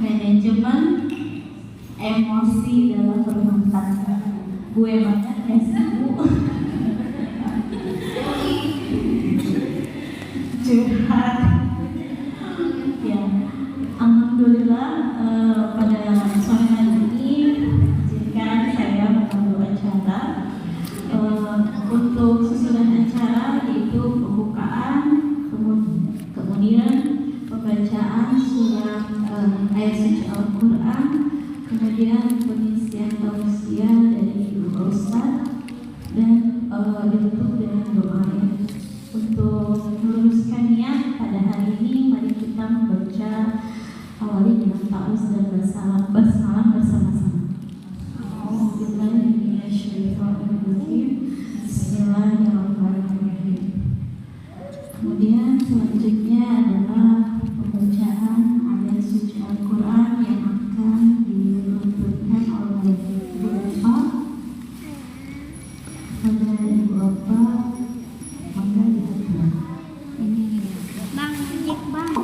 manajemen emosi dalam rumah tangga. Gue banget ya sibuk curhat. Ya, alhamdulillah pada sore hari ini izinkan saya mengambil acara untuk susunan acara, yaitu pembukaan, kemudian pembacaan surat ayat suci Al-Quran, kemudian pengisian tausiah dari Ibu Ustaz, dan ditutup dengan doa. Untuk meluruskan niat pada hari ini, mari kita membaca awali dengan ta'awuz dan basmalah bersama-sama. Bismillahirrahmanirrahim. Kemudian selanjutnya adalah pembacaan ayat suci Al-Quran yang akan dilanjutkan oleh Ibu Eva. Pada Ibu Eva, maka dilakukan. Bang, cek bang.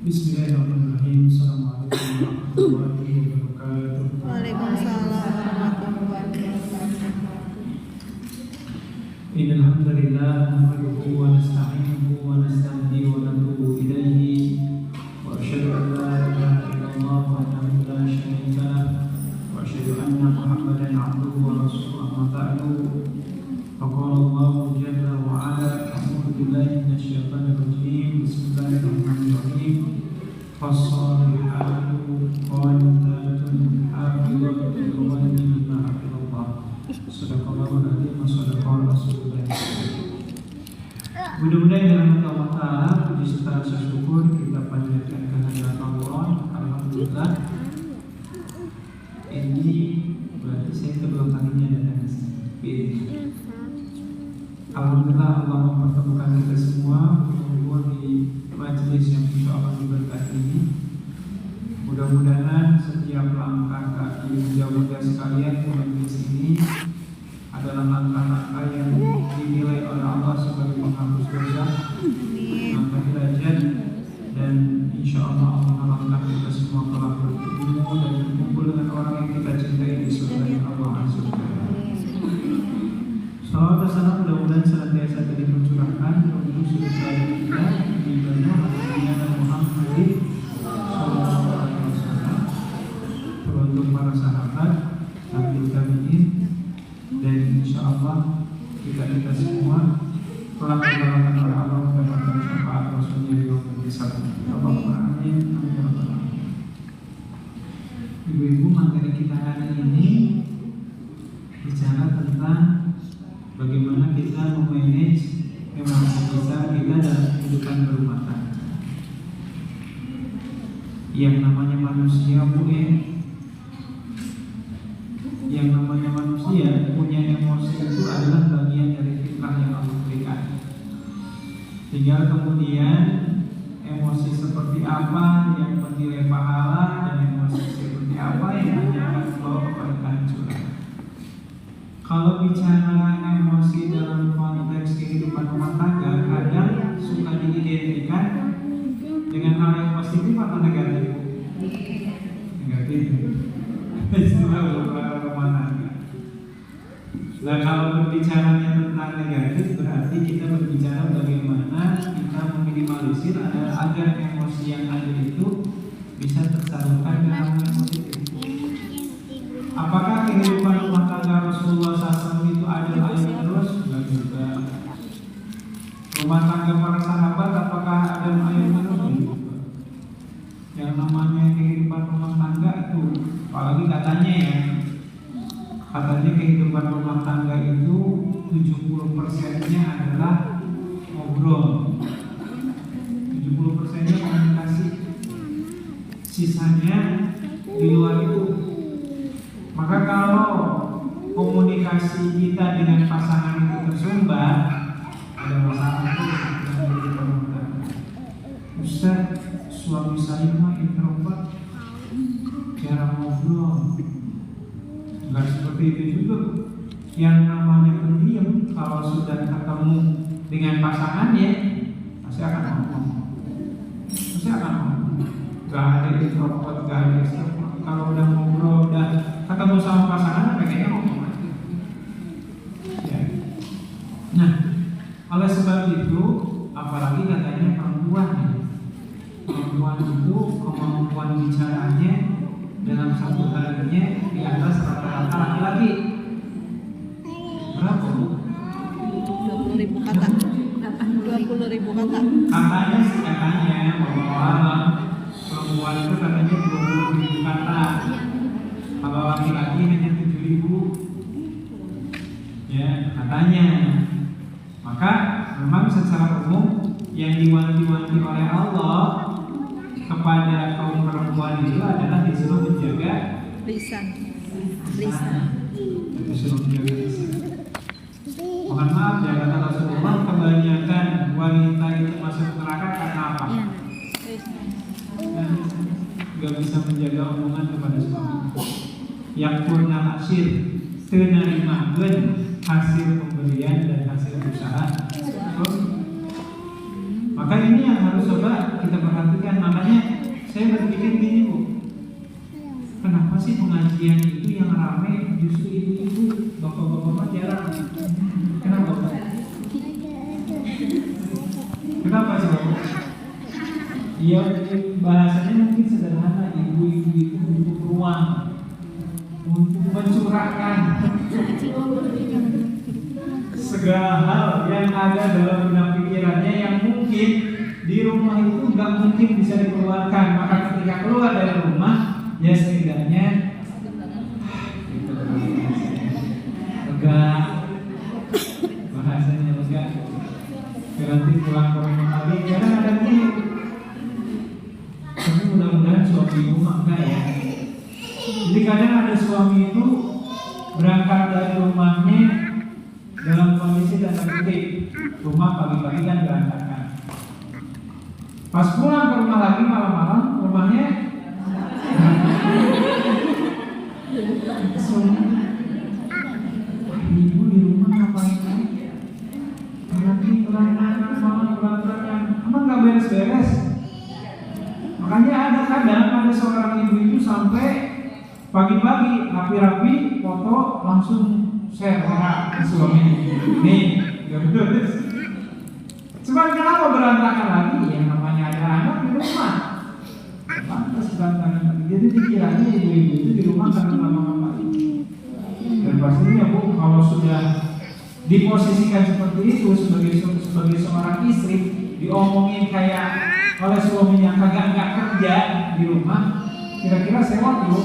Bismillahirrahmanirrahim. Assalamualaikum warahmatullahi wabarakatuh. Waalaikumsalam warahmatullahi wabarakatuh. Innal hamdalillah nahmaduhu wa nasta'inuhu wa nasta'dihi wa natubu ilaihi wa asyhadu an la ilaha illallah wahdahu la syarika lah wa asyhadu anna Muhammadan 'abduhu wa rasuluhu amma ba'du. Faqala Allahu jalla wa 'ala a'udzu billahi minasyaitonir rajim. Bismillahirrahmanirrahim. Fassalihatu qanitatun hafizatun lil-ghaibi bima hafizallah. Sadaqallahul azim wa sadaqa rasulullah. Mudah-mudahan dalam Allah Ta'ala puji serta rasa syukur kita panjatkan kehadiran Allah. Alhamdulillah. Ini berarti saya kedua kalinya datang ke sini. Alhamdulillah Allah mempertemukan kita semua berkumpul di majelis yang insya Allah diberkati ini. Mudah-mudahan setiap langkah kaki muda-muda sekalian ke majelis ini adalah langkah-langkah yang dinilai oleh Allah sebagai penghapus dosa, mengangkat derajat, dan insya Allah mengharapkan kita semua telah bertemu dan berkumpul dengan orang yang kita cintai di surga Allah Azza wa Jalla. Salawat dan salam mudah-mudahan senantiasa tercurahkan untuk suri tauladan kita di mana Nabi Muhammad sallallahu alaihi wasallam, untuk para sahabat, tabi'in tabi'in, dan insya Allah kita semua telah didoakan oleh Allah mendapatkan syafaat Rasulnya di yaumil hisab. Allahumma amin. Ibu-ibu, materi kita hari ini bicara tentang bagaimana kita memanage emosi kita dalam kehidupan berumah tangga. Yang namanya manusia, yang namanya manusia punya emosi itu adalah bagian dari fitrah yang Allah berikan. Tinggal kemudian emosi seperti apa yang bernilai pahala dan emosi seperti apa yang hanya akan membawa kepada kehancuran. Kalau bicara emosi dalam konteks kehidupan rumah tangga, kadang suka diidentikan dengan hal yang positif atau negatif? Negatif. Istilah rumah tangga. Nah, kalau berbicara tentang negatif, berarti kita berbicara bagaimana kita meminimalisir agar emosi yang ada itu bisa tersalurkan ke hal yang positif. Apakah kehidupan rumah tangga Rasulullah SAW itu ada air terus? Enggak juga. Rumah tangga para sahabat apakah ada air terus? Juga. Yang namanya kehidupan rumah tangga itu, apalagi katanya kehidupan rumah tangga itu 70%-nya adalah ngobrol, 70%-nya komunikasi, sisanya di luar itu. Maka kalau komunikasi kita dengan pasangan itu tersumbat, ada masalah itu dalam kehidupan rumah tangga. Ustaz, suami saya mah introvert, jarang ngobrol. Enggak seperti itu juga. Yang namanya pendiam kalau sudah ketemu dengan pasangannya pasti akan ngomong. Gak ada introvert, gak ada extrovert. Kalau udah ngobrol, udah ketemu sama pasangan, pengennya ngomong aja. Ya. Nah, oleh sebab itu, apalagi katanya perempuan itu kemampuan bicaranya dalam satu harinya di atas rata-rata laki-laki. Berapa, Bu? 20.000 kata. 20.000 kata. Katanya bahwa perempuan itu katanya 20.000 kata. Kalau laki-laki hanya 7.000. Ya, katanya. Maka memang secara umum yang diwanti-wanti oleh Allah kepada kaum perempuan itu adalah disuruh menjaga lisan. Disuruh menjaga lisan. Mohon maaf ya, kata Rasulullah, kebanyakan wanita itu masuk neraka karena apa? Gak bisa menjaga omongan kepada suami. Yang purna hasil tenarimakeun hasil pemberian dan hasil usaha. Maka ini yang harus coba kita perhatikan. Makanya saya berpikir gini, Bu, kenapa sih pengajian itu yang ramai justru ibu-ibu, bapak-bapak jarang? Kenapa, Pak? Kenapa sih, Bapak? Ya bahasanya mungkin sederhana, ibu-ibu itu butuh ruang untuk mencurahkan segala hal yang ada dalam benak pikirannya yang mungkin di rumah itu nggak mungkin bisa dikeluarkan. Maka ketika keluar dari rumah, ya setidaknya lega, bahasanya lega. nanti pulang ke rumah lagi, kadang ada gitu. Tapi mudah-mudahan suami ibu enggak ya. Jadi kadang ada suami itu berangkat dari rumahnya dalam kondisi tanda kutip, rumah pagi-pagi kan berantakan. Pas pulang ke rumah lagi malam-malam, rumahnya ibu di rumah ngapain lagi? Nanti berantakan, emang nggak beres-beres. Makanya ada seorang ibu itu sampai pagi-pagi rapi-rapi foto langsung share ke suami. Nih, gak betul. Cuman kenapa berantakan lagi? Yang namanya ada anak di rumah. Pantas berantakan lagi. Jadi dikiranya ibu-ibu itu di rumah karena lama-lama itu. Dan pastinya Bu, kalau sudah diposisikan seperti itu sebagai seorang istri, diomongin kayak oleh suaminya kagak nggak kerja di rumah, kira-kira sewot Bu.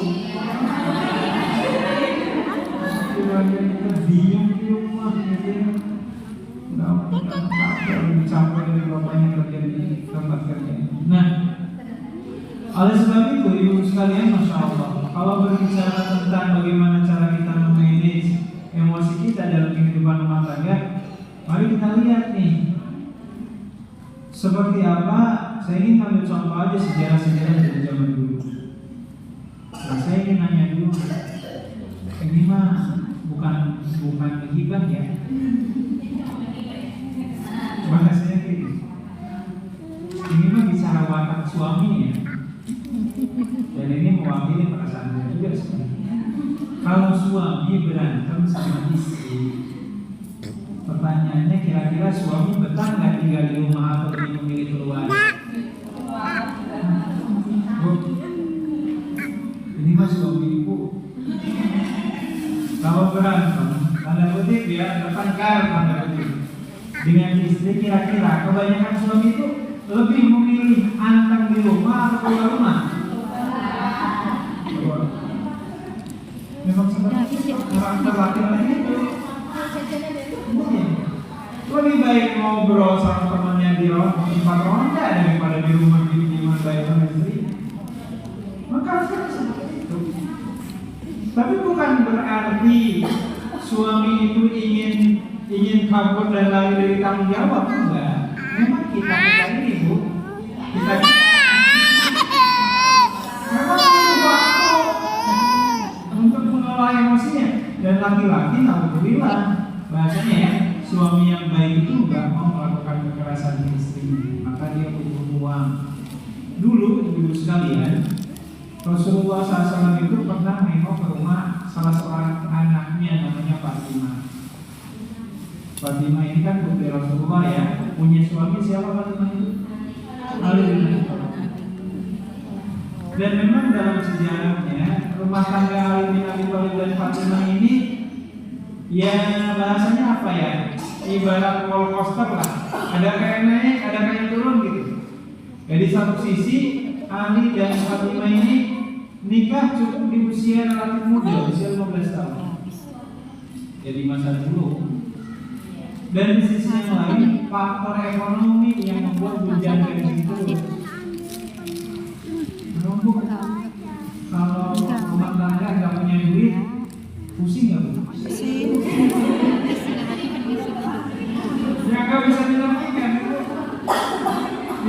Kira-kira bingung di rumah, gitu. Udah capek dari bapaknya kerja di tempat kerja. Nah, oleh sebab itu ibu sekalian, masya Allah, kalau berbicara tentang bagaimana cara kita memanage emosi kita dalam kehidupan rumah tangga, mari kita lihat nih seperti apa. Saya ingin ambil contoh aja sejarah-sejarah dari zaman dulu. Nah, saya ingin nanya dulu, ini mah bukan hibah ya, bahasanya gitu. Ini mah bicara watak suami ya, dan ini mewakili perasaan saya juga sebenarnya. Kalau suami berantem sama istri, pertanyaannya kira-kira suami betah nggak tinggal di rumah atau lebih memilih keluar? Ini mas suami ibu kalau berantem, tanda kutip ya, bertengkar tanda kutip dengan istri, kira-kira kebanyakan suami itu lebih memilih anteng di rumah atau keluar rumah? Memang sebenarnya karakter laki-laki itu lebih baik ngobrol sama temannya di tempat ronda daripada di rumah di mana baik sama istri. Maka seperti itu. Tapi bukan berarti suami itu ingin kabur dan lari dari tanggung jawab, enggak. Memang kita ini Bu, kita memang butuh waktu untuk mengelola emosinya. Dan laki-laki, alhamdulillah, bahasanya ya, suami yang baik itu enggak mau melakukan kekerasan di istri, maka dia butuh uang. Dulu ibu sekalian, Rasulullah SAW itu pernah nengok ke rumah salah seorang anaknya namanya Fatimah. Fatimah ini kan putri Rasulullah ya, punya suami siapa Fatimah itu? Ali bin Abi Thalib. Dan memang dalam sejarahnya rumah tangga Ali bin Abi Thalib dan Fatimah ini, ya bahasanya apa ya? Ibarat roller coaster lah. Ada kayak naik, ada kayak turun gitu. Jadi satu sisi Ali dan Fatimah ini nikah cukup di usia relatif muda, usia 15 tahun. Jadi masa dulu. Dan di sisi yang lain, faktor ekonomi yang membuat bujang dari itu menumpuk. Kalau rumah tangga nggak punya duit, pusing nggak Bu? Pusing. Ya nggak bisa dilakukan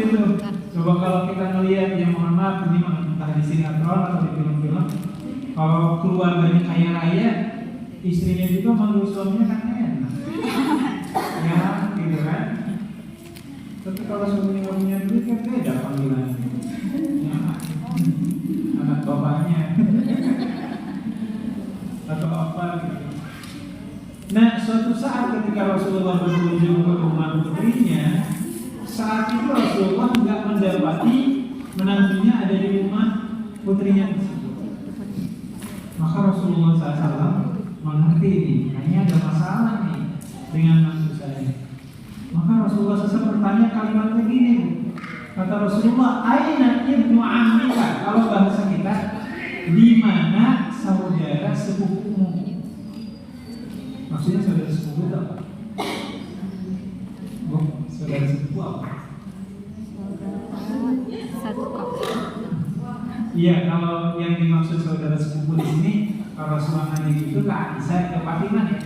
gitu. Coba kalau kita ngelihat, yang mohon maaf ini entah di sinetron atau di film-film, kalau keluarganya kaya raya, istrinya juga manggil suaminya kan enak, ya gitu kan. Tapi kalau suaminya nggak punya duit kan beda panggilannya, ya, anak bapaknya atau apa gitu. Nah, suatu saat ketika Rasulullah berkunjung ke rumah putrinya, saat itu Rasulullah nggak mendapati menantunya ada di rumah putrinya tersebut. Maka Rasulullah SAW mengerti ini, kayaknya ada masalah nih dengan mantu saya. Maka Rasulullah SAW bertanya kalimat begini, kata Rasulullah, aina ibnu ammika, kalau bahasa kita, di mana saudara sepupumu? Maksudnya saudara sepupu itu apa? saudara sepupu apa? Satu kakak. Iya, kalau yang dimaksud saudara sepupu di sini, kalau Rasulullah itu ke Aisyah, ke Fatimah ya.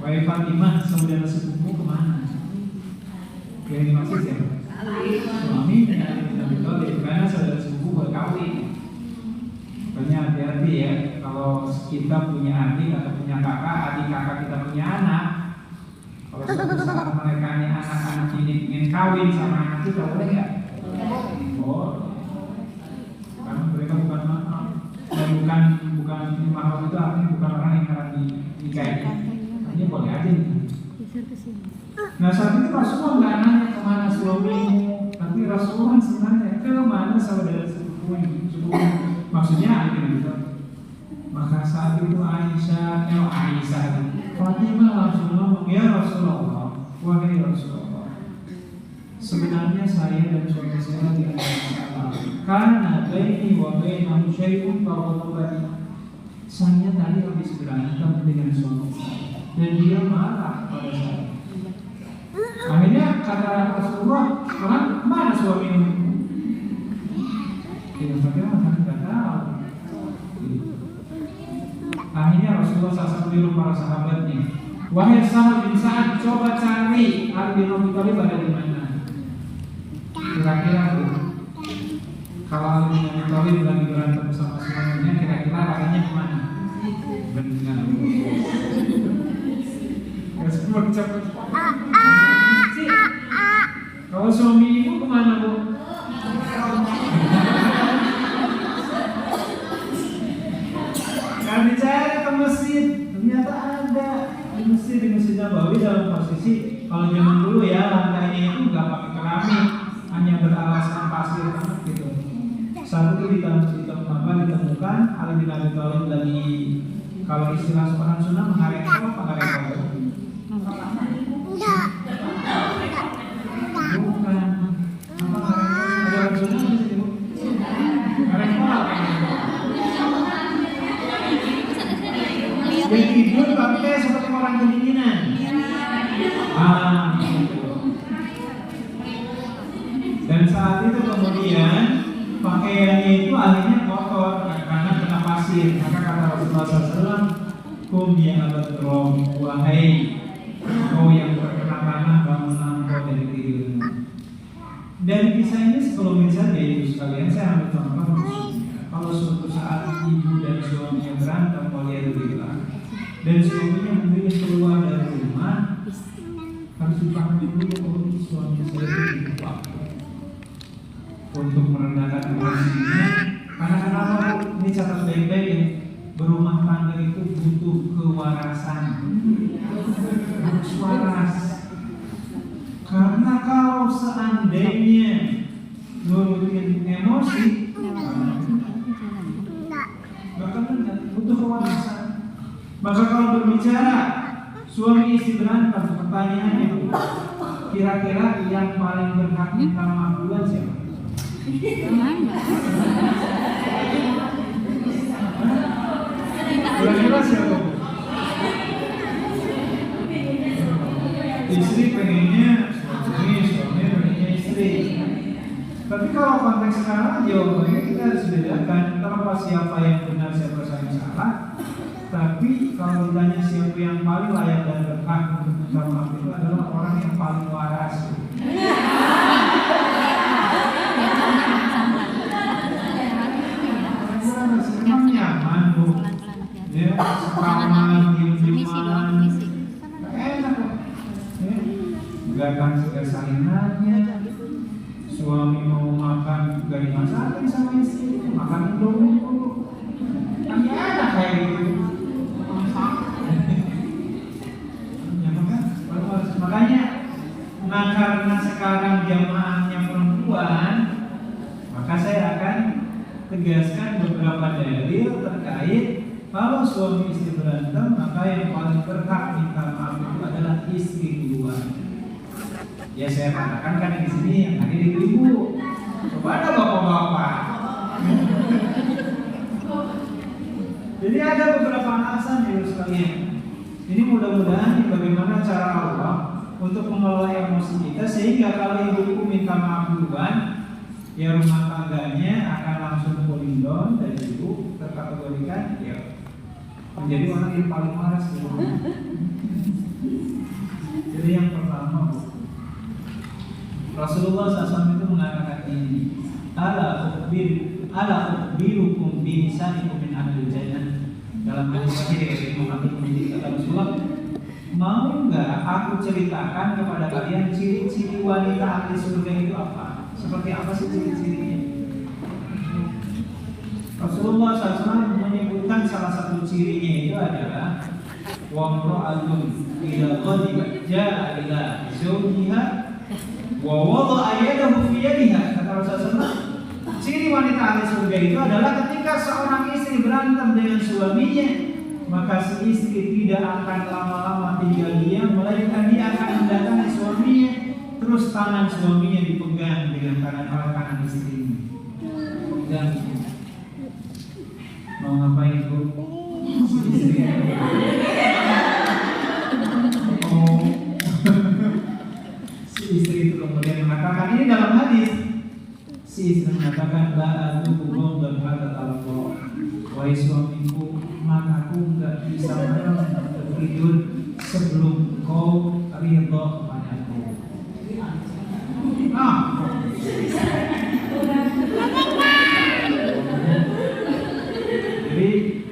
Wahai Fatimah, saudara sepupu kemana? Yang dimaksud siapa? Suami Ali bin Abi Thalib, karena saudara sepupu berkawin. Makanya hati-hati ya, kalau kita punya adik atau punya kakak, adik kakak kita punya anak, kalau suatu saat mereka anak-anak ini ingin kawin sama anak kita, boleh nggak? Boleh. Karena mereka bukan mahram dan bukan mahram itu artinya bukan orang yang harus dinikahi. Hanya boleh aja nih. Nah saat itu Rasulullah nggak nanya kemana suamimu, tapi Rasulullah sebenarnya kemana saudara sepupunya. Maksudnya Ali bin Abi Thalib. Maka saat itu Aisyah Fatimah langsung ngomong, ya Rasulullah, wahai Rasulullah, sebenarnya saya dan suami saya tidak ada masalah. Karena baini wa bainahu syai'un fawwatubani. Saya tadi habis berantem dengan suami saya dan dia marah pada saya. Akhirnya kata Rasulullah, mana suamimu? Ya, Fatimah tidak tahu. Akhirnya Rasulullah SAW menyuruh para sahabatnya, wahai Sahal bin Sa'ad, coba cari Ali bin Abi Thalib ada di mana. Kira-kira tuh, kalau Ali bin Abi Thalib lagi berantem sama suaminya, kira-kira larinya kemana? Benar. Kalau suami ibu kemana bu? Kami cari ke masjid, ternyata ada di Masjid Nabawi dalam posisi kalau zaman dulu ya lantainya itu nggak pakai keramik, hanya beralaskan pasir gitu. Saat itu ditemukan Ali bin Abi Thalib lagi, kalau istilah orang Sunda mengarekol apa ngarekol? Bukan. Apa ngarekol? Ada orang Sunda di situ. Ngarekol apa? Dia tidur pakai seperti orang kedinginan. Gitu. Dan saat itu kemudian pakaiannya itu akhirnya kotor karena kena pasir. Maka kata Rasulullah SAW, kum ya abadrom, wahai kau yang terkena tanah, bangunlah engkau dari tidurmu. Dan kisah ini sebelumnya saja itu sekalian saya ambil contoh maksudnya. Kalau suatu saat ibu dan suaminya berantem, waliyadzubillah, dan suaminya memilih keluar dari rumah, harus dipahami dulu suami saya itu waktu untuk meredakan emosinya. Karena kenapa? Ini catat baik-baik ya, berumah tangga itu butuh kewarasan, harus waras. Karena kalau seandainya nurutin emosi, bahkan butuh kewarasan. Maka kalau berbicara suami istri berantem, pertanyaannya kira-kira yang paling berhak minta maaf duluan siapa? Kira-kira siapa? Istri pengennya suami pengennya istri. Tapi kalau konteks sekarang jawabannya kita harus bedakan, terlepas siapa yang benar siapa yang salah. Tapi kalau ditanya siapa yang paling layak dan berhak untuk minta maaf itu adalah orang yang paling waras. Memang nyaman bu, ya sekaman, diem-dieman, enak kok. Gak akan suka saling nanya. Suami mau makan juga dimasakin sama istri, makan dulu. Kan enak kayak gitu. Makanya, karena sekarang jamaahnya perempuan, maka saya akan tegaskan beberapa dalil terkait kalau suami istri berantem, maka yang paling berhak minta maaf itu adalah istri duluan. Ya saya katakan kan di sini yang hadir ibu-ibu, coba ada bapak-bapak. Jadi ada beberapa alasan ya sekalian. Ini mudah-mudahan bagaimana cara Allah untuk mengelola emosi kita, sehingga kalau ibuku minta maaf duluan, ya rumah tangganya akan langsung cooling down dan ibu terkategorikan ya menjadi orang yang paling waras di rumah. Jadi yang pertama, Rasulullah SAW itu mengatakan ini, ala ukhbirukum bi nisaikum min ahlil jannah. Dalam hadis sahih Imam Ahmad bin kata Rasulullah, mau enggak aku ceritakan kepada kalian ciri-ciri wanita ahli surga itu apa? Seperti apa sih ciri-cirinya? Rasulullah SAW menyebutkan salah satu cirinya itu adalah wamra'atun idza ghadibat ja'a ila zawjiha wa wada'a yadahu fi yadiha. Kata Rasulullah, ciri wanita ahli surga itu adalah ketika seorang istri berantem dengan suaminya, maka si istri tidak akan lama-lama tinggal diam, melainkan dia akan mendatangi suaminya, terus tangan suaminya dipegang dengan tangan kanan istrinya. Dan mau ngapain bu? Si istri si istri itu kemudian mengatakan, ini dalam hadis, si istri mengatakan, la adukum dan kata Allah, wahai suamiku, mataku enggak bisa tertidur sebelum kau ridho padaku. Jadi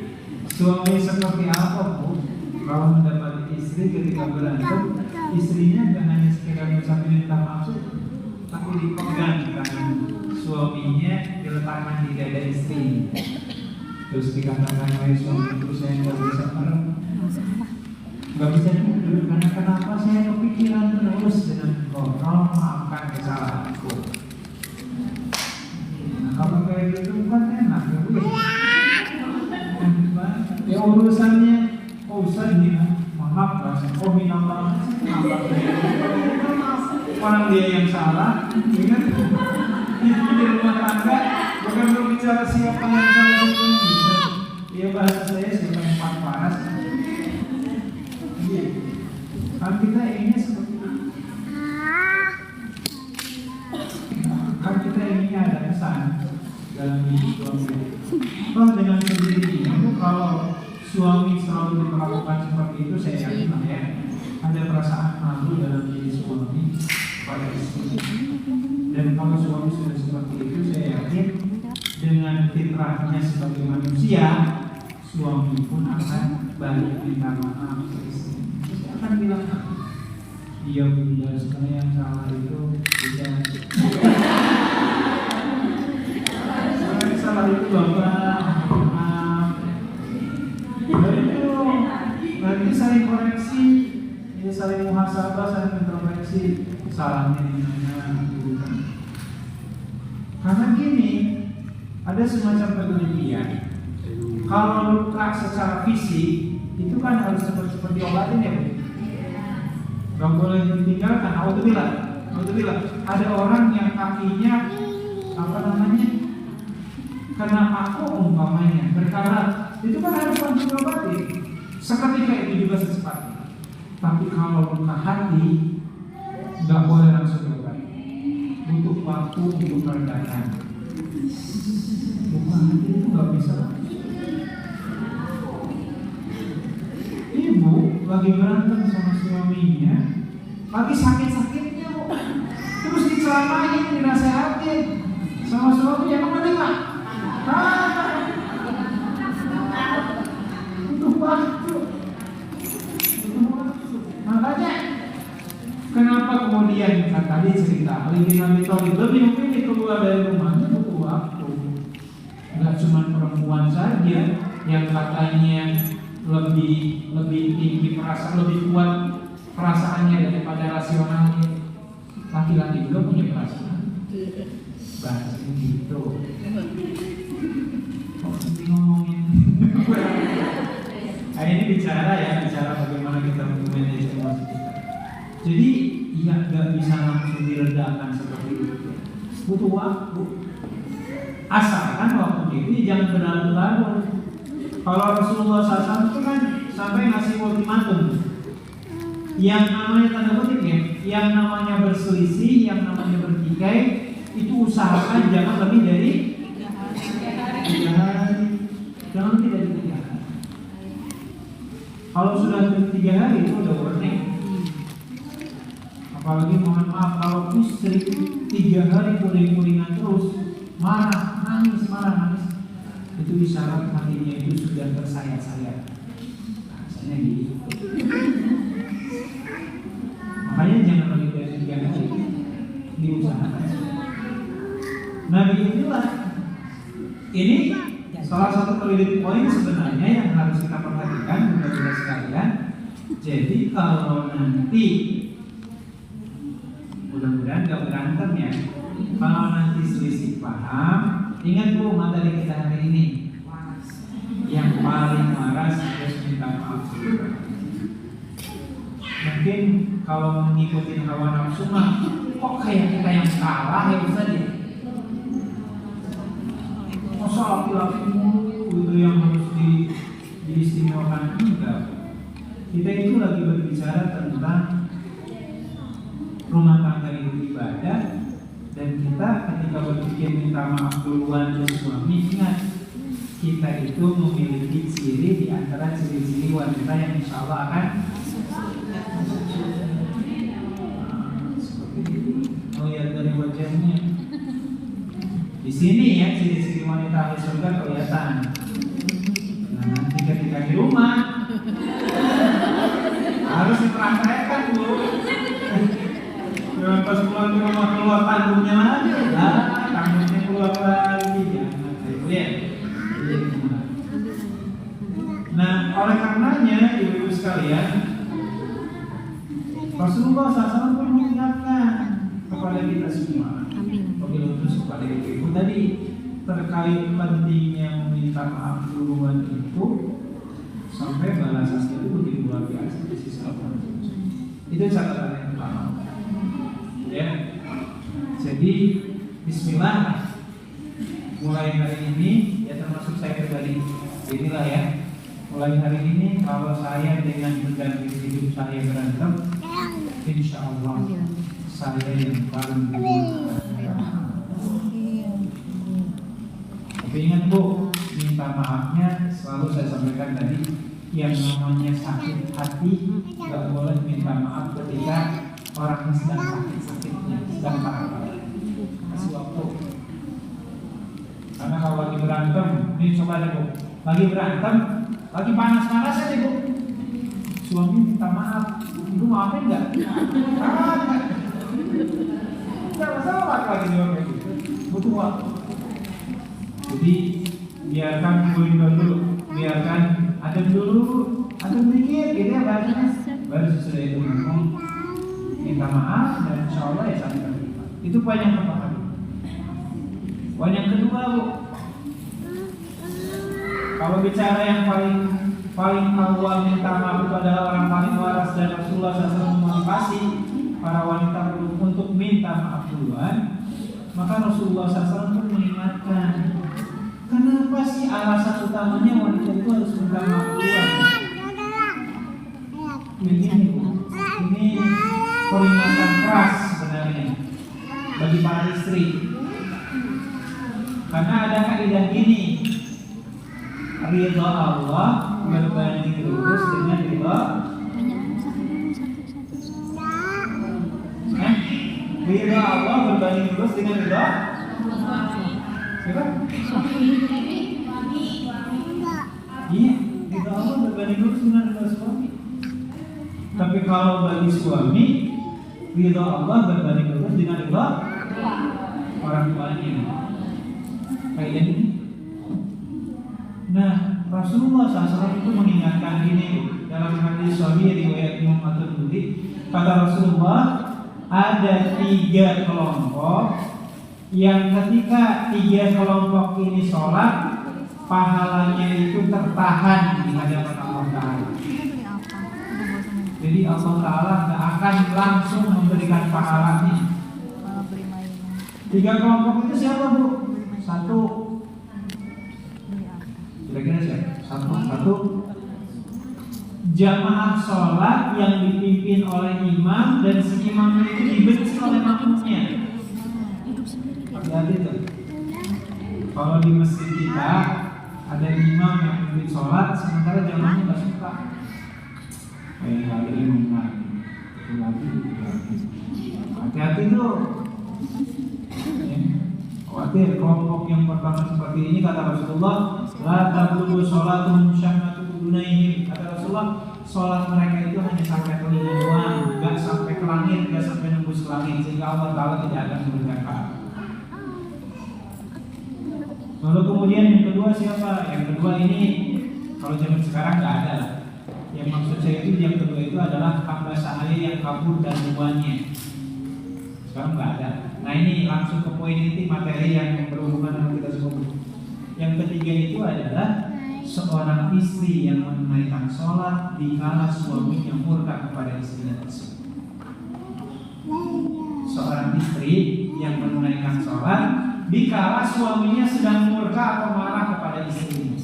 suami seperti apa bu? Kalau mendapat istri ketika berantem, istrinya tidak hanya sekedar mengucapkan minta maaf, tapi dipegang tangan suaminya, diletakkan di dada istri. Terus dikatakan oleh suamiku, saya nggak bisa merem, nggak bisa tidur karena kenapa? Saya kepikiran terus dengan kau. Tolong maafkan kesalahanku. Nah, kalau kayak gitu kan enak ya bu. Ya urusannya, oh usah gini, maaf bahasa, oh minta maaf. Orang dia yang salah, ingat itu di rumah tangga bukan berbicara siapa yang salah. Dia bahasa saya siapa yang paling panas. Kan kita inginnya seperti itu. Kan kita inginnya ada kesan dalam hidup suami. Toh dengan sendirinya kalau suami selalu diperlakukan seperti itu, saya yakin ya ada perasaan malu dalam diri suami pada istri. Dan kalau suami sudah seperti itu, saya yakin dengan fitrahnya sebagai manusia, suami pun akan balik minta maaf ke istri. Dia akan bilang, iya bunda, sebenarnya yang salah itu tidak. Yang salah itu bapak, maaf. Dari itu nanti saling koreksi, ya saling muhasabah, saling introspeksi, salahnya di mana, gitu kan. Karena gini, ada semacam penelitian. Kalau luka secara fisik itu kan harus cepat-cepat diobatin ya, gak boleh ditinggalkan. Alhamdulillah, ada orang yang kakinya kena paku umpamanya berkarat, itu kan harus langsung diobatin seketika itu juga secepatnya. Tapi kalau luka hati gak boleh langsung diobatin, butuh waktu untuk meredakan. Luka hati itu gak bisa. Ibu lagi berantem sama suaminya, lagi sakit-sakitnya bu, terus dicelamain, dinasehatin sama suami, emang menerima? Butuh waktu. Makanya kenapa kemudian tadi cerita Ali bin Abi Thalib lebih memilih keluar dari rumahnya, butuh waktu. Gak cuma perempuan saja yang katanya lebih tinggi perasaan, lebih kuat perasaannya daripada rasionalnya. Laki-laki juga punya perasaan. Bahasa gitu. Kok nanti ngomongin? Nah, ini bicara bagaimana kita memanage emosi kita. Jadi ya nggak bisa langsung diredakan seperti itu. Butuh waktu. Asalkan waktu itu jangan berlarut-larut. Kalau Rasulullah SAW itu kan sampai ngasih ultimatum, Yang namanya tanda kutip ya, yang namanya berselisih, yang namanya bertikai, itu usahakan jangan lebih dari 3 hari. Jangan lebih dari 3 hari. Kalau sudah lebih 3 hari itu udah warning. Apalagi mohon maaf kalau istri 3 hari kuring-kuringan terus, marah, nangis, itu isyarat hatinya itu sudah tersayat-sayat. Rasanya gitu. Makanya jangan lebih dari 3 hari, diusahakan. Nah beginilah, ini salah satu kredit poin sebenarnya yang harus kita perhatikan Bunda-bunda sekalian. Jadi kalau nanti mudah-mudahan gak berantem ya. Kalau nanti selisih paham, ingat Bu materi kita hari ini, yang paling waras harus minta maaf. Mungkin kalau mengikuti hawa nafsu mah, kok kayak kita yang kalah ya Ustaz ya? Masa laki-laki mulu itu yang harus diistimewakan? Enggak. Kita itu lagi berbicara tentang rumah tangga itu ibadah, dan kita ketika berpikir minta maaf duluan ke suami, ingat kita itu memiliki ciri di antara ciri-ciri wanita yang insya Allah akan melihat dari wajahnya. Di sini ya ciri-ciri wanita ahli surga kelihatan. Nah, nanti ketika di rumah harus dipraktekkan Bu. Jangan pas pulang ke rumah keluar tanggungnya lagi, tanggungnya keluar lagi, jangan gitu ya. Nah, oleh karenanya ibu-ibu sekalian, Rasulullah SAW pun mengingatkan kepada kita semua. Wabil khusus kepada ibu-ibu tadi terkait pentingnya meminta maaf duluan itu, sampai balasannya itu begitu luar biasa di sisi Allah. Itu catatan yang pertama. Ya, jadi Bismillah. Mulai hari ini, ya termasuk saya pribadi, inilah ya. Mulai hari ini kalau saya dengan pendamping hidup saya berantem, insya Allah saya yang paling duluan. Tapi ingat Bu, minta maafnya selalu saya sampaikan tadi, yang namanya sakit hati gak boleh minta maaf ketika orang sedang sakit-sakitnya, sedang parah-parah. Kasih waktu. Karena kalau lagi berantem, ini coba deh Bu, lagi berantem, lagi panas-panas aja Bu, suami minta maaf, ibu maafin nggak? Nggak masalah lagi jawabnya gitu, butuh waktu. Jadi biarkan ibu dulu, biarkan adem dulu, adem dikit, gitu ya bahasanya. Baru sesudah itu ngomong minta maaf dan insya Allah ya sampai terima. Itu poin yang pertama. Poin yang kedua Bu, kalau bicara yang paling awal minta maaf itu adalah orang paling waras, dan Rasulullah SAW memotivasi para wanita untuk minta maaf duluan, maka Rasulullah SAW pun mengingatkan, kenapa sih alasan utamanya wanita itu harus minta maaf duluan? Begini Bu, ini peringatan keras sebenarnya bagi para istri, karena ada kaidah gini, ridha Allah berbanding lurus dengan ridha ridha Allah berbanding lurus dengan ridha siapa? Iya, ridha Allah berbanding lurus dengan ridha suami. Tapi kalau bagi suami, ridha Allah berbanding lurus dengan ridha orang tuanya. Kayak ini. Nah, Rasulullah SAW itu mengingatkan gini dalam hadis Sahih riwayat Imam At-Tirmidzi. Kata Rasulullah, ada 3 kelompok yang ketika 3 kelompok ini sholat, pahalanya itu tertahan di hadapan Allah Ta'ala. Jadi Allah Ta'ala tidak akan langsung memberikan pahalanya. 3 kelompok itu siapa Bu? 1, kira-kira siapa? Satu jamaah sholat yang dipimpin oleh imam dan si imam itu dibenci oleh makmumnya. Hati-hati tuh. Kalau di masjid kita ada imam yang pimpin sholat sementara jamaahnya nggak suka. Kayak ada imam lagi. Hati-hati tuh. Khawatir kelompok yang pertama seperti ini, kata Rasulullah, la tablugu sholatun syamatu udunaihim. Kata Rasulullah, sholat mereka itu hanya sampai telinga doang, nggak sampai ke langit, nggak sampai nembus ke langit, sehingga Allah Ta'ala tidak akan memberkahi. Lalu kemudian yang kedua siapa? Yang kedua ini kalau zaman sekarang nggak ada lah. Yang maksud saya itu yang kedua itu adalah hamba sahaya yang kabur dan tuannya. Sekarang nggak ada. Nah ini langsung ke poin inti materi yang berhubungan dengan kita semua. Yang ketiga itu adalah seorang istri yang menunaikan sholat dikala suaminya murka kepada istrinya tersebut. Seorang istri yang menunaikan sholat dikala suaminya sedang murka atau marah kepada istrinya.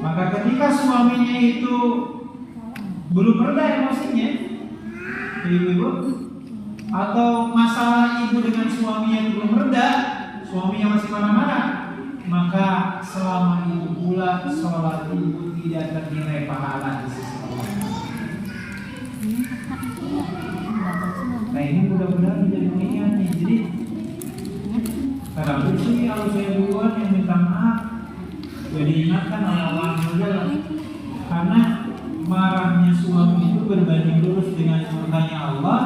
Maka ketika suaminya itu belum reda emosinya, ibu-ibu, atau masalah ibu dengan suaminya belum reda, suaminya masih marah-marah, maka selama itu pula sholat ibu tidak ternilai pahala di sisi Allah. Nah ini mudah-mudahan menjadi pengingat nih. Jadi kadang sih kalau saya duluan yang minta maaf, jadi ingatkan oleh Allah juga, karena marahnya suami itu berbanding lurus dengan murkanya Allah.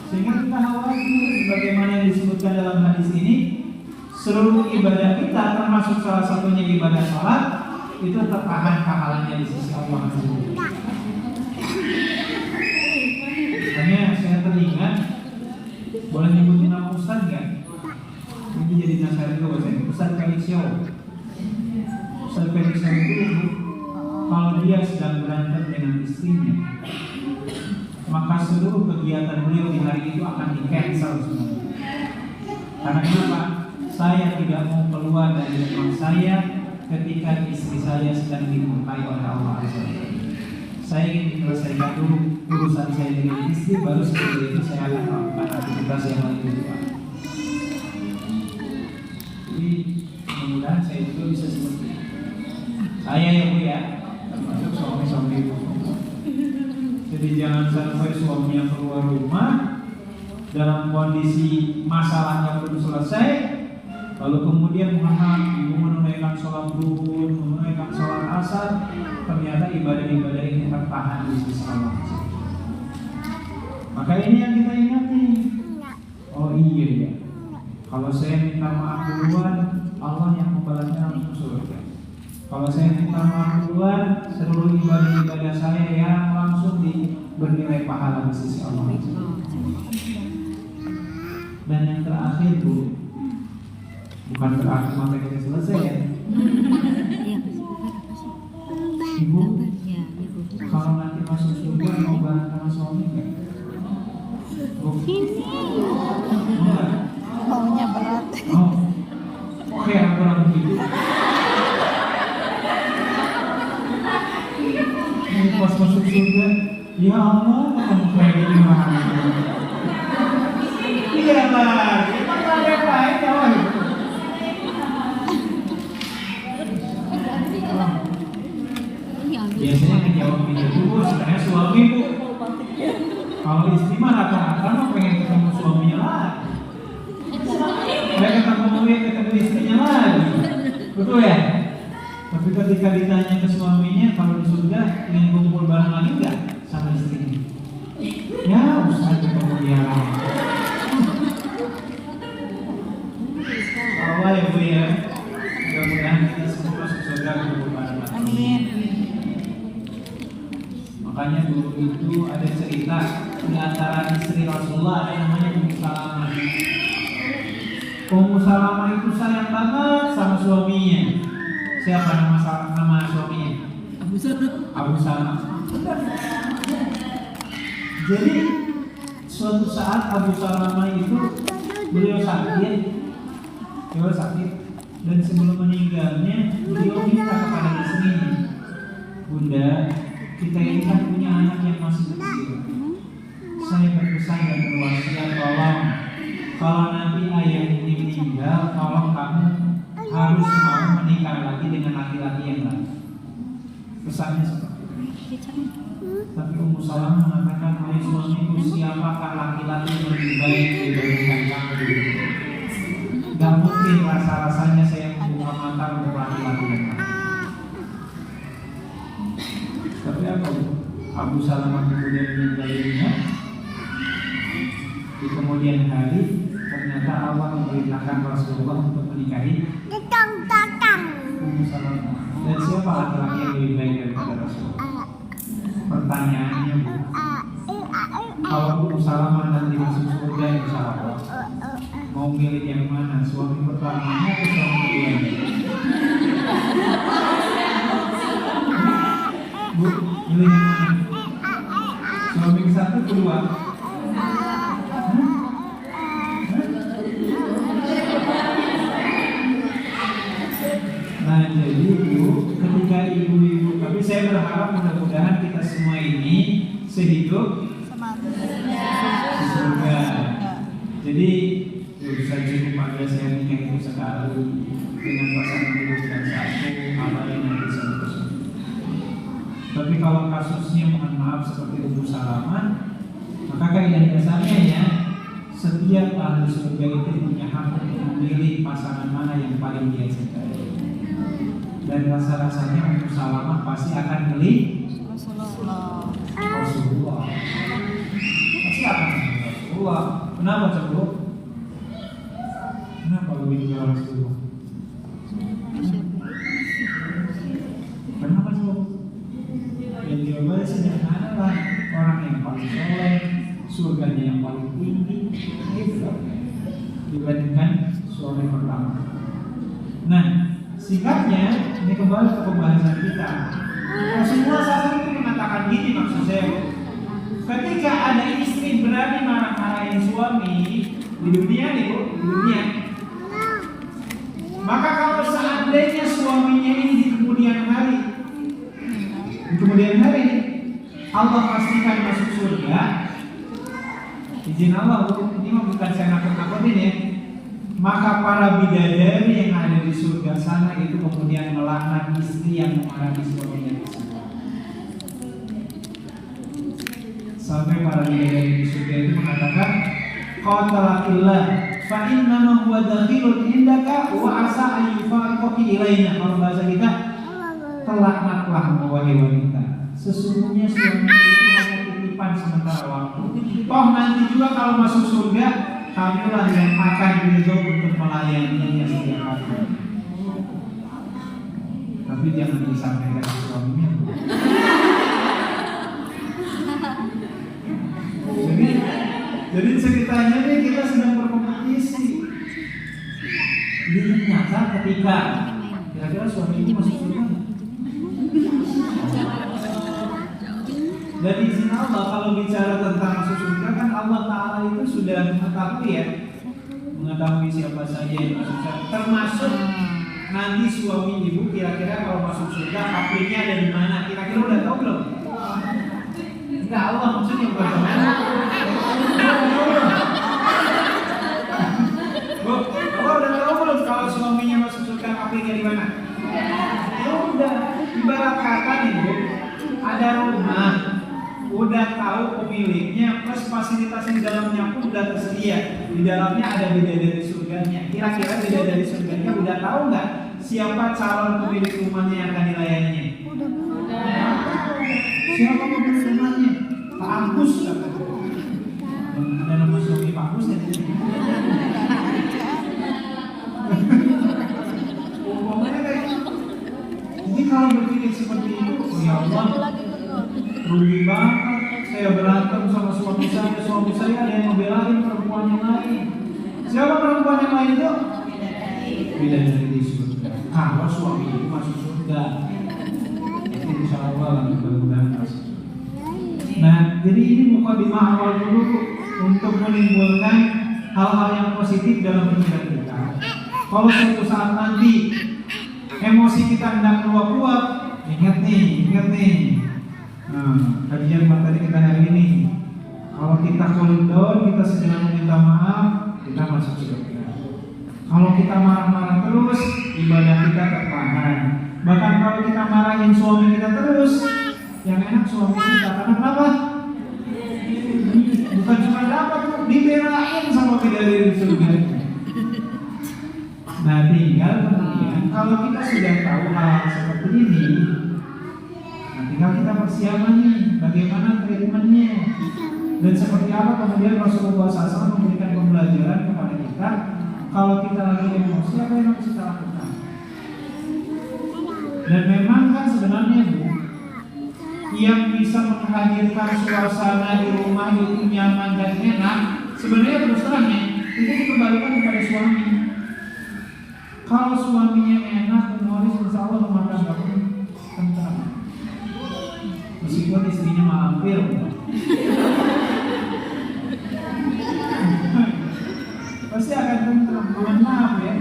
Sehingga kita khawatir sebagaimana yang disebutkan dalam hadis ini, seluruh ibadah kita termasuk salah satunya ibadah sholat itu tertahan pahalanya di sisi Allah. Makanya saya teringat, boleh nyebutin nama Ustaz nggak? Ini jadi nasihat juga buat saya. Ustaz Felisio. Ustaz Felisio itu kalau dia sedang berantem dengan istrinya, maka seluruh kegiatan beliau di hari itu akan di-cancel semua. Karena kenapa? Saya tidak mau keluar dari rumah saya ketika istri saya sedang dimurkai oleh Allah Azza wa Jalla. Saya ingin menyelesaikan dulu urusan saya dengan istri, baru setelah itu saya akan melakukan aktivitas yang lain juga. Jadi mudah-mudahan saya juga bisa seperti itu. Saya ya Bu ya, termasuk suami-suami ibu. Jadi jangan sampai suaminya keluar rumah dalam kondisi masalahnya belum selesai, lalu kemudian ibu menunaikan sholat zuhur, menunaikan sholat asar, ternyata ibadah-ibadah ini tertahan di sisi Allah. Maka ini yang kita ingat nih. Oh iya ya, kalau saya minta maaf duluan, Allah yang membalasnya langsung surga. Kalau saya minta maaf duluan, seluruh ibadah-ibadah saya yang langsung bernilai pahala di sisi Allah. Dan yang terakhir Bu, bukan berarti materi kita selesai ya. Ibu, kalau nanti masuk surga mau bareng sama suami nggak? Enggak. Maunya berat. Oh, oke, kurang begitu. Pas masuk surga, ya Allah, kamu kayak gimana? Iya lah, kita nggak baik kawan. Biasanya ngejawab itu dulu, sebenarnya suami Bu. Kalau istri mah rata-rata mah pengen ketemu suaminya lagi. Pengen ketemu istrinya lagi, betul ya? Tapi ketika ditanya ke suaminya, kalau di surga ingin kumpul bareng lagi nggak sama istrinya? Ya, usah ketemu dia lagi. Allah ya Bu ya, mudah-mudahan kita semua masuk surga kumpul bareng lagi. Amin. Makanya dulu itu ada cerita di antara istri Rasulullah, ada namanya Ummu Salamah. Ummu Salamah itu sayang banget sama suaminya. Siapa nama suaminya? Abu Salamah. Jadi suatu saat Abu Salamah itu beliau sakit, dan sebelum meninggalnya beliau minta kepada istrinya, Bunda, kita ini kan punya anak yang masih kecil. Saya berpesan dan berwasiat, tolong kalau nanti ayah ini meninggal, tolong kamu harus mau menikah lagi dengan laki-laki yang lain. Pesannya seperti itu. Tapi Ummu Salamah mengatakan, wahai suamiku, siapakah laki-laki yang lebih baik dibandingkan kamu? Gak mungkin rasa-rasanya saya membuka mata untuk laki-laki yang lain. Tapi apa? Abu Salamah kemudian meninggal dunia. Di kemudian hari ternyata Allah memerintahkan Rasulullah untuk menikahi Ummu Salamah. Dan siapa laki-laki yang lebih baik daripada Rasulullah? Pertanyaannya, Bu, kalau Ummu Salamah nanti masuk surga insya Allah, mau milih yang mana? Suami pertamanya atau suami keduanya? Bu, milih yang mana? Suami ke satu, kedua? Nah, jadi Bu, ketika ibu-ibu, tapi saya berharap mudah-mudahan kita semua ini sehidup surga. Jadi saya cukup pada saya nikah itu sekali dengan pasangan hidup yang satu, apa yang bisa terus. Tapi kalau kasusnya mohon maaf seperti Ummu Salamah, maka kaidah dasarnya ya, setiap ahli surga itu punya hak untuk memilih pasangan mana yang paling dia cintai. Dan rasa-rasanya Ummu Salamah pasti akan milih Rasulullah. Pasti akan milih Rasulullah. Kenapa coba? Kenapa lebih milih Rasulullah? Kenapa coba? Yang jawabannya sederhana lah, orang yang paling soleh, surganya yang paling tinggi, gitu dibandingkan suami pertama. Nah, singkatnya, ini kembali ke pembahasan kita. Rasulullah SAW itu mengatakan gini, maksud saya, ketika ada istri berani marah-marahin suami di dunia nih Bu, di dunia, maka kalau seandainya suaminya ini di kemudian hari Allah pastikan masuk surga, izin Allah Bu, ini bukan saya nakut-nakutin ya. Maka para bidadari yang ada di surga sana itu kemudian melaknat istri yang memarahi suaminya di surga. Sampai para bidadari di surga itu mengatakan, qatalakillah fa innama huwa dakhilun indaka wa asa ayyufaqi ilaina. Kalau bahasa kita, terlaknatlah wahai wanita, sesungguhnya suami itu hanya titipan sementara waktu. Toh nanti juga kalau masuk surga, kamilah yang akan ridho untuk melayaninya setiap hari. Tapi jangan disampaikan ke suaminya. Jadi ceritanya nih kita sedang berkompetisi. Ini ternyata ketika kira-kira suami itu masuk surga. Dan izin Allah kalau bicara tentang masuk surga kan Allah Ta'ala itu sudah mengetahui siapa saja yang masuk surga, termasuk nanti suami ibu kira-kira kalau masuk surga apinya ada di mana, kira-kira udah tahu belum? Enggak, Allah maksudnya bukan tahu. Bu, Allah udah tahu belum kalau suaminya masuk surga apinya di mana? Ya udah, ibarat kata nih Bu, ada rumah, udah tahu pemiliknya, plus fasilitas di dalamnya pun udah tersedia. Di dalamnya ada bidadari surganya. Kira-kira bidadari surganya udah tahu nggak siapa calon pemilik rumahnya yang akan dilayaninya? Siapa pemilik rumahnya? Pak Agus katanya. Ada nama suami Pak Agus ya? Jadi kalau berpikir seperti itu, ya Allah, rugi banget, saya berantem sama suami saya ada yang membelain perempuan yang lain. Siapa perempuan yang lain itu? Bidadari di surga. Kalau suami itu masuk surga, itu insya Allah mudah-mudahan masuk. Nah, jadi ini mukadimah awal dulu untuk menimbulkan hal-hal yang positif dalam pikiran kita. Kalau suatu saat nanti emosi kita hendak meluap-luap, ingat nih, Nah, kajian materi kita hari ini, kalau kita cool down, kita segera meminta maaf, kita masuk surga. Kalau kita marah-marah terus, ibadah kita tertahan. Bahkan kalau kita marahin suami kita terus, yang enak suami kita, karena kenapa? Bukan cuma dapat, dibelain sama bidadari di surga. Nah, tinggal kemudian kalau kita sudah tahu hal seperti ini, nah tinggal kita persiapannya, bagaimana treatmentnya, dan seperti apa kemudian Rasulullah SAW memberikan pembelajaran kepada kita. Kalau kita lagi emosi, apa yang harus kita lakukan? Dan memang kan sebenarnya Bu, yang bisa menghadirkan suasana di rumah itu nyaman dan enak, sebenarnya terus terangnya itu dikembalikan kepada suami. Kalau suaminya enak, humoris, insya Allah rumah tangga pun tentram. Meskipun istrinya mampir, pasti akan tentram. Mohon maaf ya.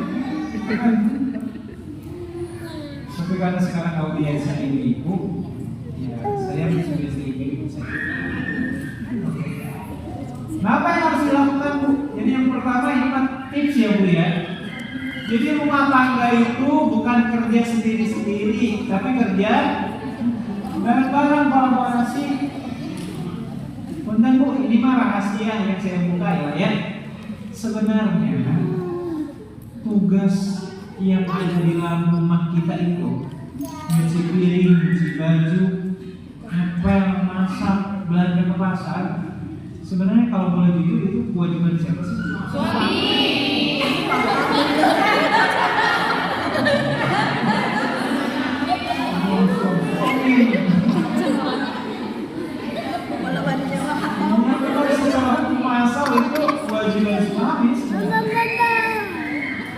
Tapi karena sekarang audiensnya ibu-ibu, ya saya sebagai ibu saya. Nah, apa yang harus dilakukan Bu? Jadi yang pertama ini kan tips ya Bu ya. Jadi rumah tangga itu bukan kerja sendiri-sendiri, tapi kerja bareng-bareng, kolaborasi. Punten Bu, ini mah rahasia yang saya buka ya. Sebenarnya tugas yang ada di dalam rumah kita itu nyuci piring, nyuci baju, ngepel, masak, belanja ke pasar. Sebenarnya kalau boleh jujur itu kewajiban siapa sih? Suami.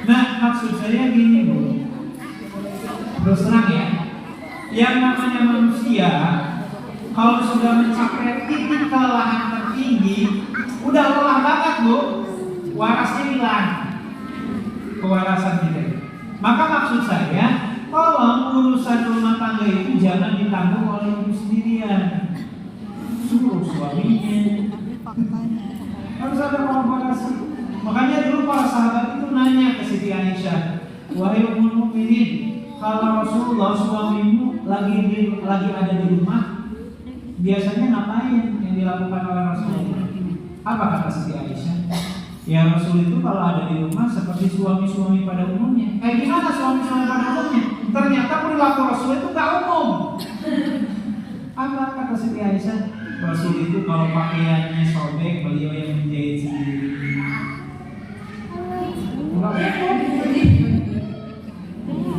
Nah, maksud saya gini Bu, terus terang ya, yang namanya manusia kalau sudah mencapai titik kelelahan tertinggi, udah lelah banget Bu, warasnya hilang, kewarasan kita. Maka maksud saya, tolong urusan rumah tangga itu jangan ditanggung oleh ibu sendirian, suruh suaminya. Harus ada kolaborasi. Makanya dulu para sahabat itu nanya ke Siti Aisyah, wahai ummul mukminin, kalau Rasulullah suamimu lagi ada di rumah, biasanya ngapain yang dilakukan oleh Rasulullah? Apa kata Siti Aisyah? Ya Rasul itu kalau ada di rumah seperti suami-suami pada umumnya. Gimana suami-suami pada umumnya? Ternyata perilaku Rasul itu gak umum. Apa kata Siti Aisyah? Rasul itu kalau pakaiannya sobek, beliau yang menjahit sendiri.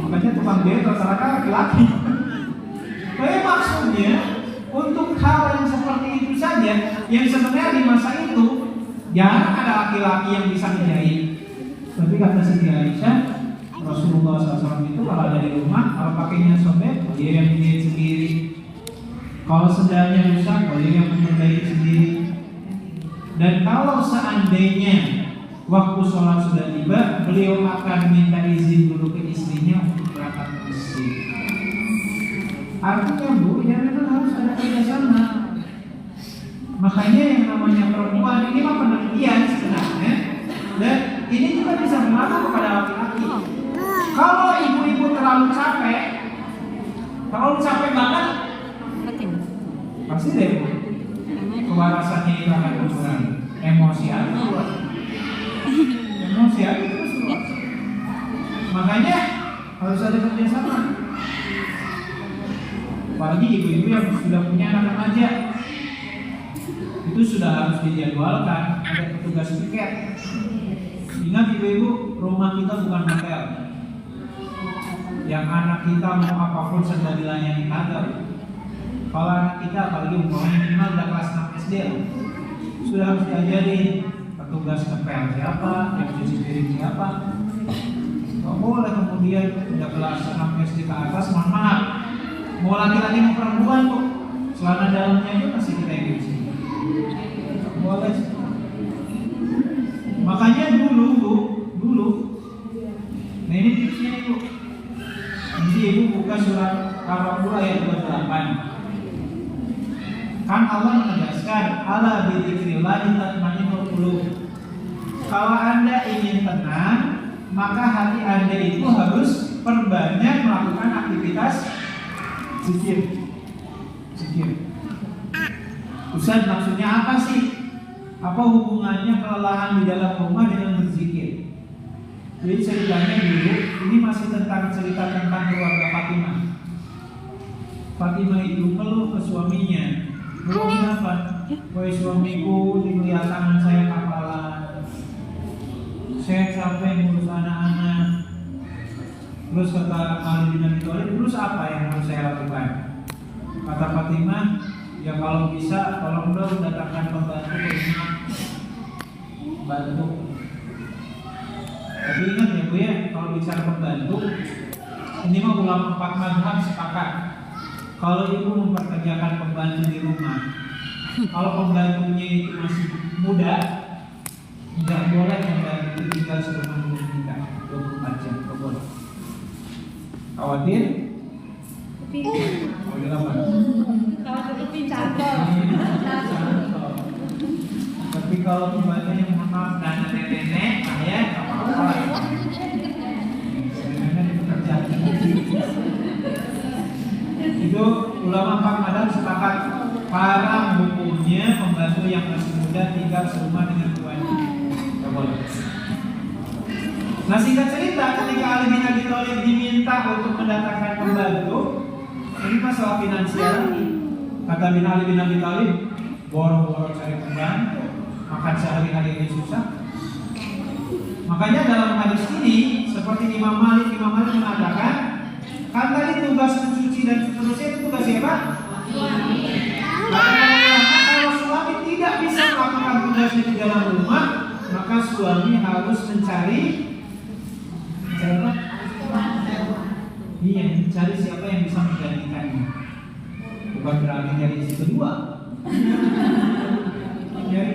Makanya tukang jahit rata-rata laki-laki. Tapi maksudnya untuk hal yang seperti itu saja, yang sebenarnya di masa itu jangan ada laki-laki yang bisa menjahit. Tapi kata Siti Aisyah, Rasulullah SAW itu kalau ada di rumah, kalau pakainya sobek, dia yang menjahit sendiri. Kalau sendalnya rusak, dia yang memperbaiki sendiri. Dan kalau seandainya waktu sholat sudah tiba, beliau akan minta izin dulu ke istrinya untuk berangkat ke masjid. Artinya Bu, ya memang harus ada kerjasama. Makanya yang namanya perempuan ini mah pengertian sebenarnya, dan ini juga bisa berlaku kepada laki-laki. Kalau ibu-ibu terlalu capek banget, pasti deh Bu, kewarasannya itu akan berkurang, emosi terus keluar. Makanya harus ada kerjasama. Apalagi ibu-ibu yang sudah punya anak remaja, itu sudah harus dijadwalkan, ada petugas piket. Ingat ibu-ibu, rumah kita bukan hotel yang anak kita mau apapun sedang dilayani kagak. Kalau anak kita apalagi umurnya minimal udah kelas 6 SD, sudah harus diajarin petugas ngepel siapa, yang cuci piring siapa. Gak boleh kemudian udah kelas 6 SD ke atas, mohon maaf, mau laki-laki mau perempuan tuh celana dalamnya itu masih kita yang cuci. Gak boleh. Makanya dulu, nah ini tipsnya Ibu. Nanti Ibu buka surat Al-Baqarah ayat 28. ala bidzikrillah tatma'innul qulub. Kalau Anda ingin tenang, maka hati Anda itu harus perbanyak melakukan aktivitas zikir. Ustaz, maksudnya apa sih? Apa hubungannya kelelahan di dalam rumah dengan berzikir? Jadi ceritanya dulu, ini masih cerita tentang keluarga Fatimah. Fatimah itu ngeluh ke suaminya. Ngeluh kenapa? Wahai suamiku, dilihat tangan saya kapalan, saya capek ngurus anak-anak. Terus kata Ali bin Abi Thalib, terus apa yang harus saya lakukan? Kata Fatimah, ya kalau bisa tolong dong datangkan pembantu ke rumah, bantu. Tapi ingat ya Bu ya, kalau bicara pembantu, ini mah ulama 4 mazhab sepakat. Kalau ibu memperkerjakan pembantu di rumah, kalau pembantunya itu masih muda, tidak boleh pembantu itu tinggal serumah dengan kita 24 jam, tidak boleh. Khawatir? Khawatir apa? Tapi kalau pembantunya mohon maaf dan nenek-nenek, ya nggak apa-apa. Sebenarnya dipekerjakan. Itu ulama 4 mazhab sepakat haram hukumnya pembantu yang masih muda tinggal serumah dengan tuannya. Nggak boleh. Nah, singkat cerita, ketika Ali bin Abi Thalib diminta untuk mendatangkan pembantu, ini masalah finansial. Kata Ali bin Abi Thalib, boro-boro cari pembantu, makan sehari-hari ini susah. Makanya dalam hadis ini, seperti Imam Malik mengatakan, kan tadi tugas mencuci dan seterusnya itu tugas siapa? Kalau suami tidak bisa melakukan tugasnya di dalam rumah, maka suami harus mencari siapa? Iya, mencari siapa yang bisa menggantikannya. Bukan berarti dari isi kedua. Jadi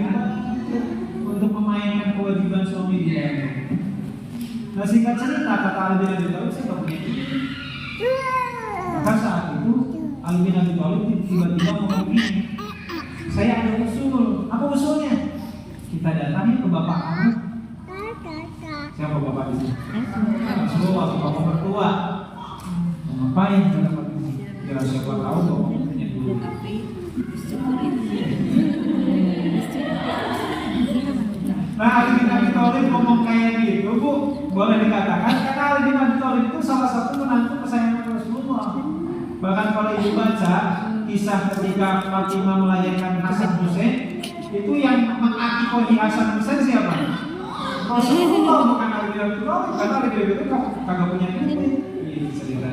untuk memainkan kewajiban suami di dalam rumah. Nah, singkat cerita, kata Ali bin Abi Thalib, saya nggak punya duit. Maka saat itu Ali bin Abi Thalib tiba-tiba ngomong gini, saya ada usul. Apa usulnya? Kita datangi ke bapak kamu. Siapa bapak di sini? Rasulullah, bapak mertua. Ngapain kata Pak ini? Ya siapa tahu bapak punya duit. Nah, Ali bin Abi Thalib ngomong kayak gitu, Bu, boleh dikatakan karena Ali bin Abi Thalib itu salah satu menantu kesayangan Rasulullah. Bahkan kalau ibu baca kisah ketika Fatimah melahirkan Hasan Husain, itu yang mengakikohi Hasan Husain siapa? Rasulullah, bukan Ali bin Abi Thalib. Karena Ali bin Abi Thalib kagak punya duit. Ini cerita.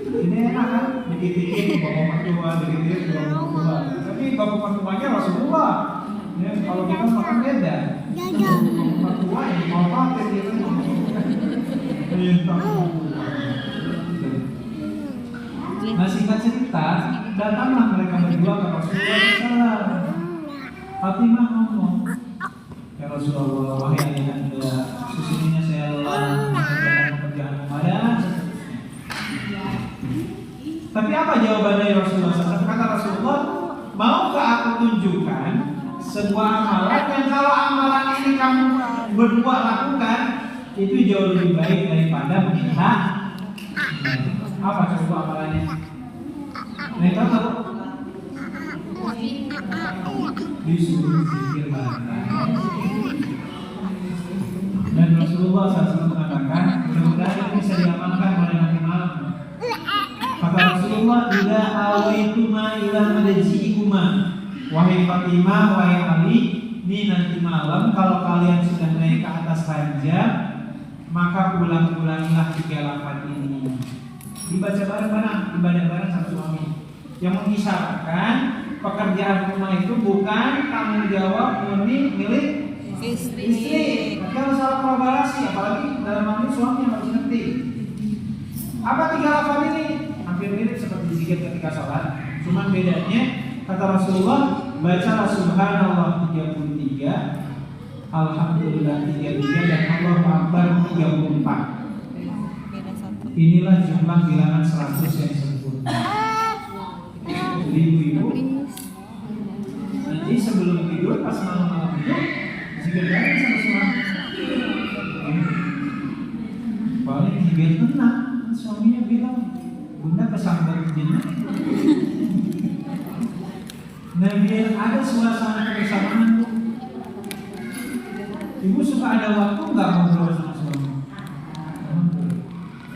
Ini enak kan? Dikit-dikit bapak mertua, dikit-dikit bapak mertua. Tapi bapak mertuanya Rasulullah. Ya, kalau kita makan beda. Mertua yang mau pakai dia kan. Nah, singkat cerita, datanglah mereka berdua ke Rasulullah SAW. Fatimah ngomong, ya Rasulullah, wahai ayah anda, sesungguhnya saya lelah mengerjakan pekerjaan Ramadan. Tapi apa jawaban dari Rasulullah SAW? Kata Rasulullah, maukah aku tunjukkan sebuah amalan yang kalau amalan ini kamu berdua lakukan, itu jauh lebih baik daripada meminta. Apa coba amalannya? Mereka tahu? Disuruh zikir bareng. Dan Rasulullah SAW mengatakan, mudah-mudahan ini bisa diamalkan pada nanti malam. Kata Rasulullah, "Idza awaituma ila madji'ikuma." Wahai Fatimah, wahai Ali, ini nanti malam kalau kalian sudah naik ke atas ranjang, maka ulang-ulangilah 3 lafaz ini. Dibaca bareng-bareng, ibadah bareng sama suami. Yang mengisyaratkan pekerjaan rumah itu bukan tanggung jawab murni milik istri. Tapi harus salah kolaborasi, apalagi dalam hal ini suami yang harus ngerti. Apa 3 lafaz ini? Hampir mirip seperti zikir ketika sholat, cuma bedanya kata Rasulullah, bacalah subhanallah 33, alhamdulillah 33, dan Allahu Akbar 34. Inilah jumlah bilangan 100 yang sempurna. Jadi ibu-ibu, nanti sebelum paling biar tenang. Suaminya bilang, Bunda kesambar begini. Nah, biar ada suasana kebersamaan tuh. Ibu suka ada waktu nggak ngobrol sama suami?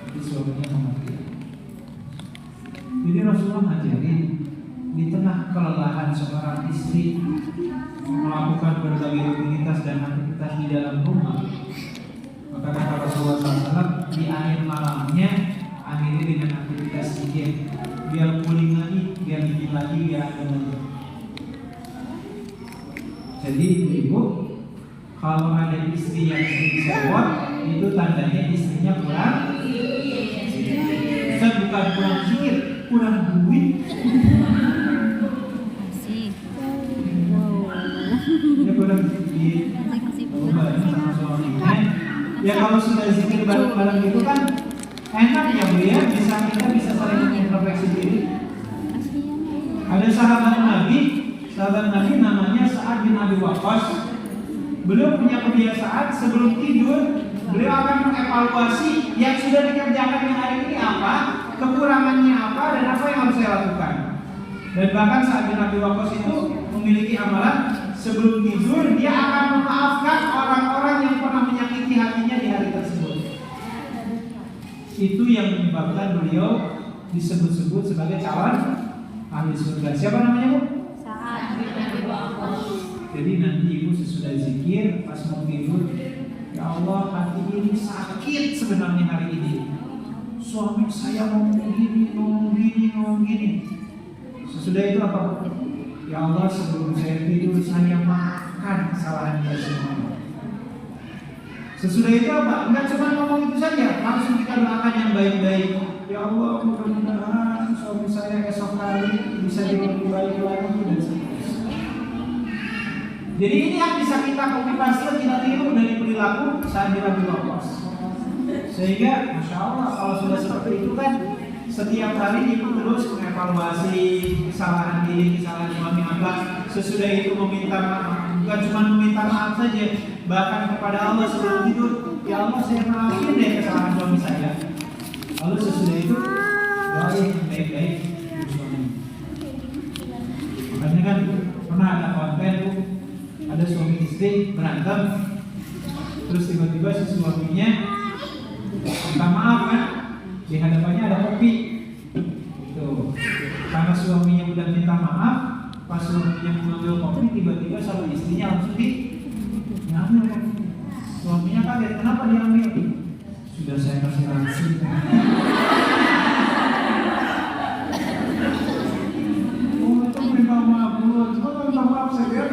Jadi suaminya mengerti. Jadi Rasulullah ngajarin di tengah kelelahan seorang istri melakukan berbagai rutinitas dan aktivitas di dalam rumah, maka kata Rasulullah SAW, di akhir malamnya akhiri dengan aktivitas zikir, biar pulih lagi, biar dingin lagi, biar ada lagi. Jadi ibu, kalau ada istri yang sering sewot, itu tandanya istrinya kurang. Saya bukan kurang zikir, kurang duit. Ya kurang duit. Bareng sama suaminya. Ya kalau sudah zikir bareng-bareng itu kan enak ya Bu ya, kita bisa saling introspeksi diri. Ada sahabat Nabi namanya Sa'ad bin Abi Waqqas. Beliau punya kebiasaan sebelum tidur beliau akan mengevaluasi yang sudah dikerjakan di hari ini apa, kekurangannya apa, dan apa yang harus saya lakukan. Dan bahkan Sa'ad bin Abi Waqqas itu memiliki amalan sebelum tidur dia akan memaafkan orang-orang yang pernah menyakiti hatinya di hari tersebut. Itu yang menyebabkan beliau disebut-sebut sebagai calon ahli surga. Siapa namanya Bu? Sa'ad bin Abi Waqqas. Jadi nanti ibu sesudah zikir pas mau tidur, ya Allah hati ini sakit sebenarnya hari ini. Suami saya ngomong gini. Sesudah itu apa? Ya Allah sebelum saya tidur saya maafkan kesalahan saya semua. Sesudah itu apa? Enggak cuma ngomong itu saja, langsung kita doakan yang baik-baik. Ya Allah mudah-mudahan suami saya esok hari bisa lebih baik lagi dan seterusnya. Jadi ini yang bisa kita copy paste, kita tiru dari perilaku Sa'ad bin Abi Waqqas. Sehingga Masya Allah kalau sudah seperti itu kan setiap hari ibu terus mengevaluasi kesalahan diri, kesalahan suami apa. Sesudah itu meminta maaf, bukan cuma meminta maaf saja, bahkan kepada Allah sebelum tidur, ya Allah saya maafin deh kesalahan suami saya. Lalu sesudah itu doain baik-baik suami. Makanya kan pernah ada konten tuh, ada suami istri berantem, terus tiba-tiba si suaminya minta maaf kan, di hadapannya ada kopi. Tuh, karena suaminya udah minta maaf, pas suaminya mengambil kopi, tiba-tiba sama istrinya langsung diambil kopi. Suaminya kaget, kenapa diambil? Sudah saya kasih rahasia. Oh itu minta maaf dulu, cuma minta maaf saya biar.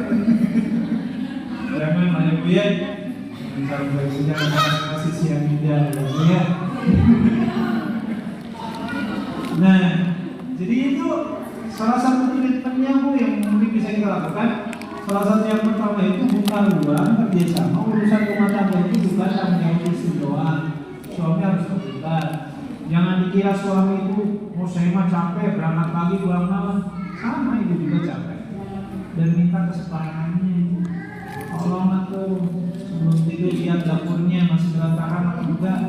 Jangan banyak biar. Kalau berbicara kasih sianida ya. Nah, jadi itu salah satu treatmentnya Bu yang mungkin bisa kita lakukan. Salah satu yang pertama itu bukan uang kerjasama, urusan rumah tangga itu bukan tanggung jawab istri doang. Suami harus terlibat. Jangan dikira suami itu, oh saya mah capek berangkat pagi pulang malam. Sama itu juga capek. Dan minta kesepakatannya. Tolong tuh sebelum tidur lihat dapurnya masih berantakan atau enggak.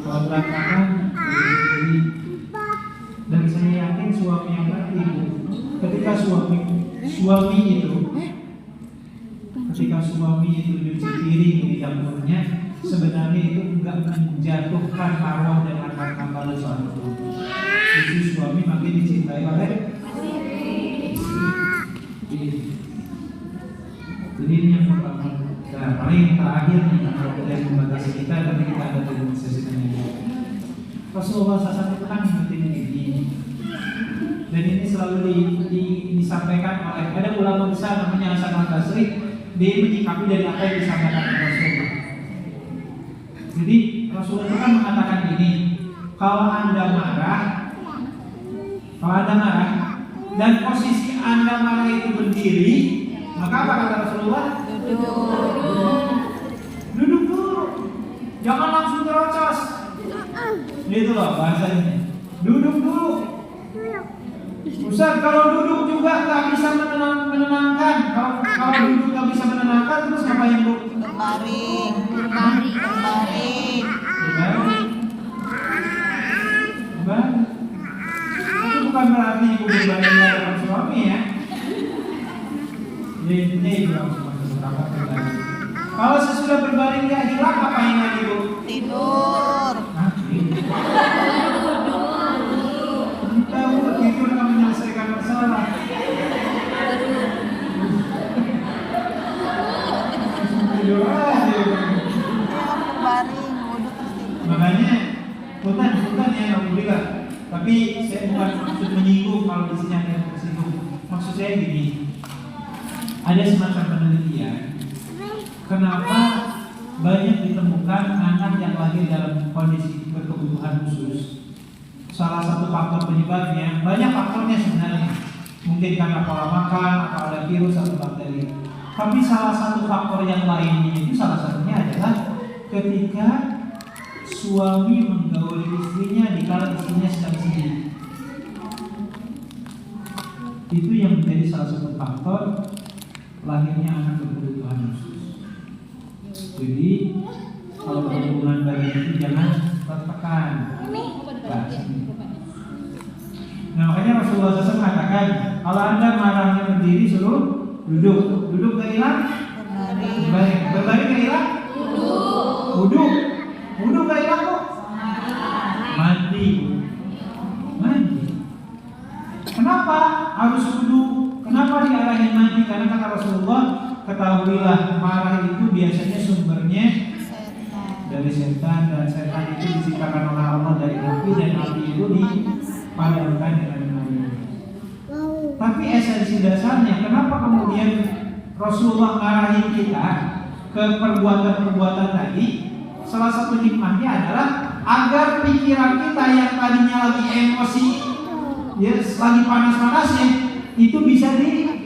Kalau berantakan, jadi. Dan saya yakin suami yang ngerti Bu. Ketika suami itu nyuci piring di dapurnya, sebenarnya itu enggak menjatuhkan marwah dan harkat martabat suami. Justru suami makin dicintai oleh jadi ini yang pertama. Nah, paling terakhir nih kalau dari membatasi kita, tapi kita ada demonstrasi tanya. Rasulullah SAW itu kan ingetin ini, dan ini selalu disampaikan oleh ada ulama besar namanya Hasan Al-Basri. Dia menyikapi dari apa yang disampaikan oleh Rasulullah. Jadi Rasulullah itu kan mengatakan ini, kalau anda marah dan posisi anda marah itu berdiri, maka apa kata Rasulullah? Duduk dulu, jangan langsung terocos. Itu loh bahasanya. Duduk dulu. Ustaz, kalau duduk juga nggak bisa menenangkan. Kalau duduk nggak bisa menenangkan, terus ngapain Bu? Berbaring. berbaring dengan suami ya. Ini bilang cuma beberapa berbaring. Kalau sesudah berbaring nggak hilang, ngapain lagi Bu? Tidur. Tahu tidur nggak menyelesaikan masalah. Tidur aja. Berbaring, wudhu terus tidur. Makanya hutan ya alhamdulillah. Tapi saya bukan maksud menyinggung kalau di sini ada yang tersinggung. Maksud saya gini, ada semacam penelitian kenapa banyak ditemukan anak yang lahir dalam kondisi berkebutuhan khusus. Salah satu faktor penyebabnya, banyak faktornya sebenarnya. Mungkin karena pola makan, atau ada virus atau bakteri. Tapi salah satu faktor yang lainnya itu salah satunya adalah ketika suami menggauli istrinya di kala istrinya sedang sedih. Itu yang menjadi salah satu faktor lahirnya anak berkebutuhan khusus. Jadi kalau berhubungan badan itu jangan tertekan. Nah makanya Rasulullah SAW mengatakan, kalau Anda marahnya berdiri suruh duduk. Duduk gak hilang? Berbaring. Berbaring gak hilang? Duduk. Wudhu gak hilang kok? Mandi. Kenapa harus wudhu? Kenapa diarahin mandi? Karena kata Rasulullah, ketahuilah marah itu biasanya sumbernya dari setan, dan setan itu diciptakan oleh Allah dari api, dan api itu dipadamkan dengan air. Tapi esensi dasarnya, kenapa kemudian Rasulullah marahin kita ke perbuatan-perbuatan tadi? Salah satu hikmahnya adalah agar pikiran kita yang tadinya lagi emosi, ya lagi panas-panasnya, itu bisa dialihkan,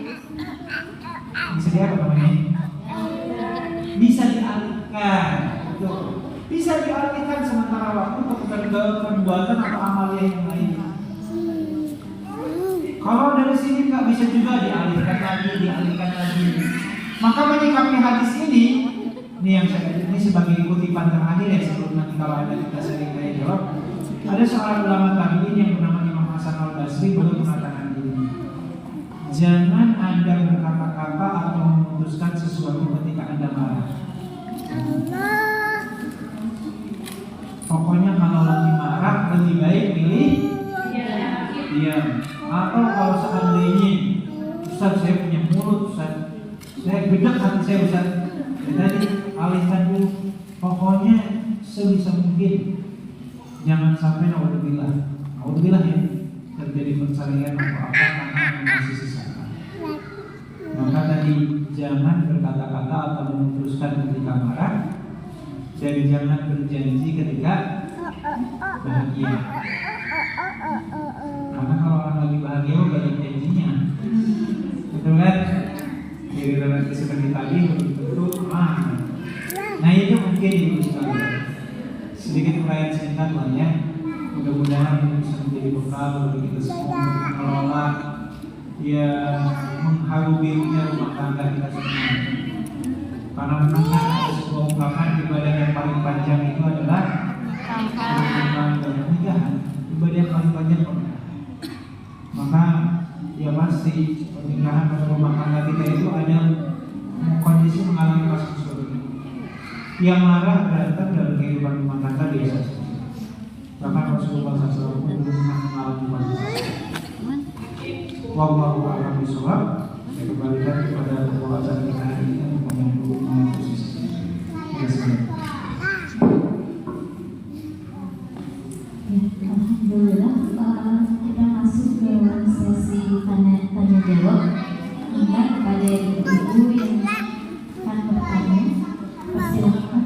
bisa dialihkan sementara waktu ke perbuatan atau amalia yang lain. Kalau dari sini nggak bisa juga dialihkan lagi. Maka menyikapi hadis ini yang saya ini sebagai kutipan terakhir ya, sebelum nanti kalau ada kita sering tanya jawab. Ada seorang ulama tabi'in yang bernama Imam Hasan Al-Basri, beliau mengatakan ini: jangan Anda berkata-kata atau memutuskan sesuatu ketika Anda marah. Pokoknya kalau lagi marah lebih baik pilih diam. Atau kalau seandainya Ustaz saya punya mulut, Ustaz saya gedek hati saya, Ustaz, tadi alihkan dulu. Pokoknya sebisa mungkin jangan sampai naudzubillah ya terjadi perceraian atau apa karena emosi sesaat. Maka tadi jangan berkata-kata atau memutuskan ketika marah, dan jangan berjanji ketika bahagia. Karena kalau orang lagi bahagia banyak janjinya, betul kan? Jadi nanti seperti tadi betul. Nah itu mungkin ibu sekalian sedikit uraian singkat lah ya. Mudah-mudahan ini bisa menjadi bekal bagi kita semua untuk mengelola ya mengharu birunya rumah tangga kita semua. Karena memang ada sebuah ungkapan ibadah yang paling panjang itu adalah hubungan dan pernikahan. Ibadah yang paling panjang pernikahan. Maka ya pasti pernikahan atau rumah tangga kita itu ada kondisi mengalami fase surga. Yang marah berantem dalam kehidupan rumah tangga biasa saja. Bahkan Rasulullah SAW pun pernah mengalami fase surga. Wallahu a'lam bishawab. Saya kembalikan kepada pembahasan kita hari ini untuk menyambung posisi. Alhamdulillah, kita masuk ke sesi tanya jawab. Ingat kepada ibu yang akan bertanya, persilakan.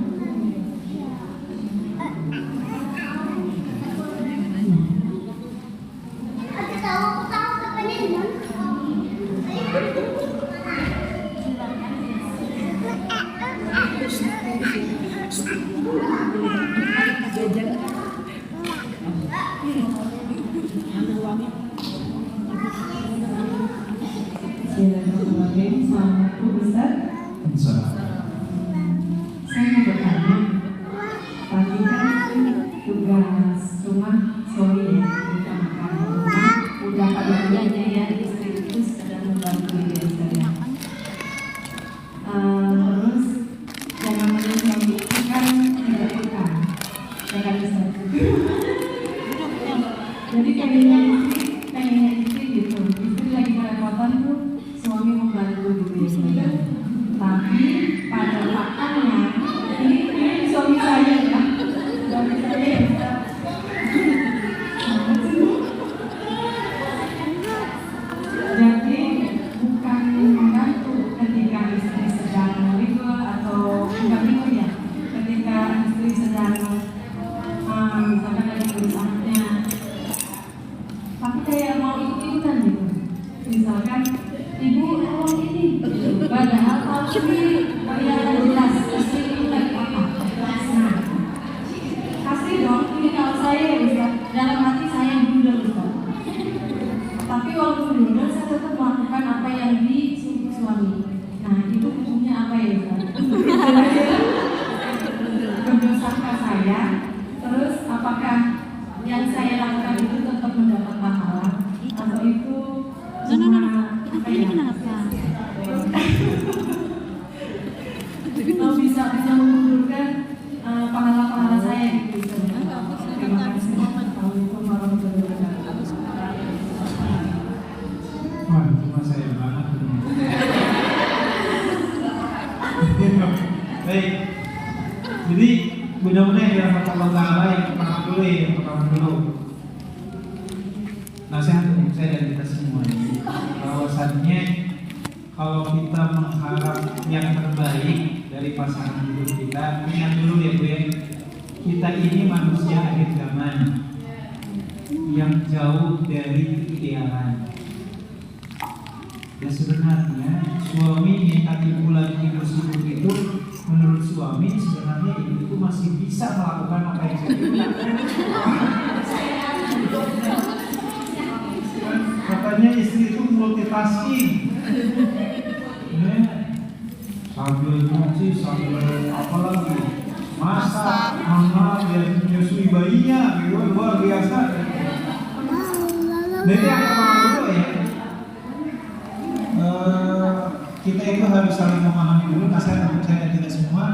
dalam hati saya blunder Ustaz. Tapi walaupun blunder, saya tetap melakukan apa yang disuruh suami. Nah, itu hukumnya apa ya Ustaz? Berdosakah saya? Terus apakah yang saya lakukan itu tetap mendapat pahala? Atau itu cuma apa ya? Bisa mengumpulkan pahala-pahala saya gitu. Terima kasih. Assalamualaikum warahmatullahi wabarakatuh. Wah, cuma saya banget. Baik. Jadi mudah-mudahan dirahmati Allah Taala yang pertama dulu. Nasihat untuk saya dan kita semua ini, bahwasannya kalau kita mengharap yang terbaik dari pasangan hidup kita, ingat dulu ya Bu ya, kita ini manusia akhir zaman yang jauh dari keidealan. Dan sebenarnya suami minta ibu lagi bersibuk itu, menurut suami sebenarnya ibu itu masih bisa melakukan apa yang saya lakukan. Katanya istri itu multitasking, ya, sambil nyuci, sambil apa lagi, masak, dia menyusui bayinya, gitu, luar biasa. Jadi yang pertama dulu ya, kita itu harus saling memahami dulu. Nasihat untuk saya dan kita semua,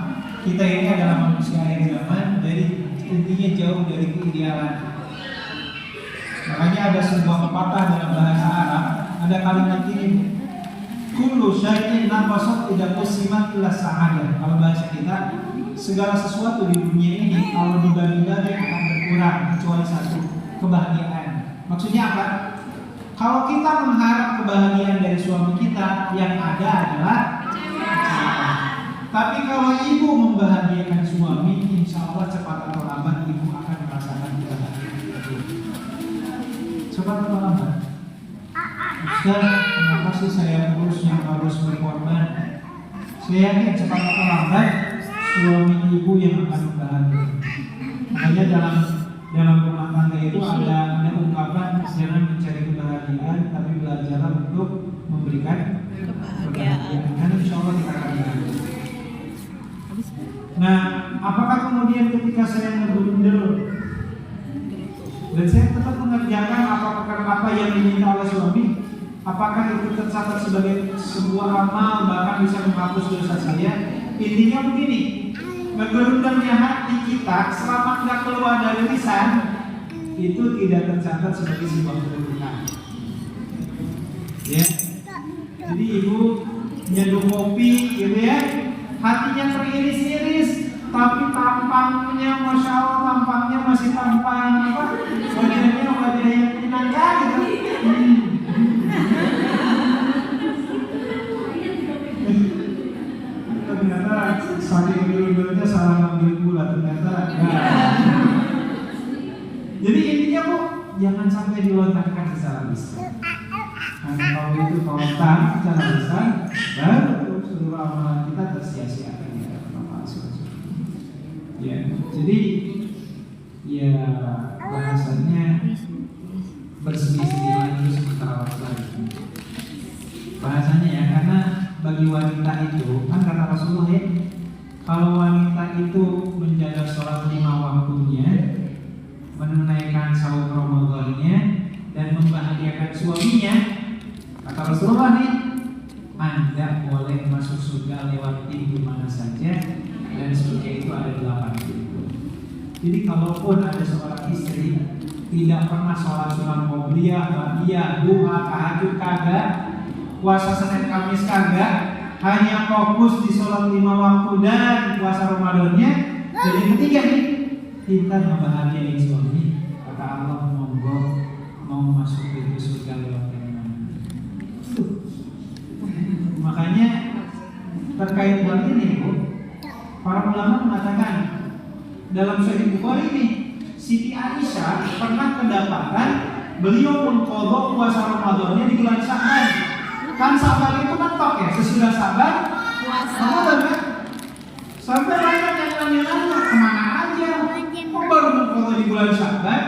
kita ini adalah manusia akhir zaman, jadi intinya jauh dari keidealan. Makanya ada sebuah pepatah dalam bahasa Arab, ada kalimat ini, kullu syai'in naqasat idza qusimat ila sa'adah. Kalau bahasa kita, segala sesuatu di dunia ini kalau dibagi-bagi akan berkurang kecuali satu, kebahagiaan. Maksudnya apa? Kalau kita mengharap kebahagiaan dari suami kita, yang ada adalah kecewa. Tapi kalau ibu membahagiakan suami, insya Allah cepat atau lambat ibu akan merasakan kebahagiaan. Cepat atau lambat? Ustaz, kenapa sih saya terus yang harus berkorban? Saya yakin cepat atau lambat suami ibu yang akan bahagia. Makanya dalam rumah tangga itu ada ungkapan, jangan mencari kebahagiaan, tapi belajarlah untuk memberikan kebahagiaan. Dan insya Allah kita akan bahagia. Nah, apakah kemudian ketika saya ngebundel dan saya tetap mengerjakan apa yang diminta oleh suami, apakah itu tercatat sebagai sebuah amal bahkan bisa menghapus dosa saya? Intinya begini, ngegerundangnya hati kita selama tidak keluar dari lisan itu tidak tercatat sebagai sebuah keburukan. Ya, jadi ibu nyeduh kopi, gitu ya, hatinya teriris-iris, tapi tampangnya, masya Allah, tampangnya masih tampang apa? Wajahnya wajah yang menyenangkan gitu. Ternyata saking dulu-dulunya salah ngambil gula, ternyata enggak. Jadi intinya Bu, jangan sampai dilontarkan secara lisan. Karena kalau itu kontan secara lisan, baru seluruh amalan kita tersia-siakan di dalam apa ya. Jadi ya bahasanya bersedih-sedih terus bertarawat lagi. Bahasanya ya, karena bagi wanita itu kan kata Rasulullah ya, kalau wanita itu menjaga sholat 5 waktunya, menunaikan sahur Ramadannya, dan membahagiakan suaminya, kata Rasulullah nih, Anda boleh masuk surga lewat pintu mana saja, dan surga itu ada 8 pintu. Jadi kalaupun ada seorang istri tidak pernah sholat sunnah qobliyah, ba'diyah, duha, tahajud kagak, puasa Senin Kamis kagak, hanya fokus di sholat 5 waktu dan puasa Ramadannya. Jadi ketiga nih, kita membahagiakan suami, kata Allah, monggo mau masuk pintu surga lewat yang mana. Makanya terkait hal ini Bu, para ulama mengatakan dalam Sahih Bukhari ini, Siti Aisyah pernah kedapatan beliau mengqadha puasa Ramadannya di bulan Sya'ban. Kan Sya'ban itu mentok ya, sesudah Sya'ban puasa. Kan? Sampai banyak yang nanya-nanya kemana aja, kok baru mengqadha di bulan Sya'ban?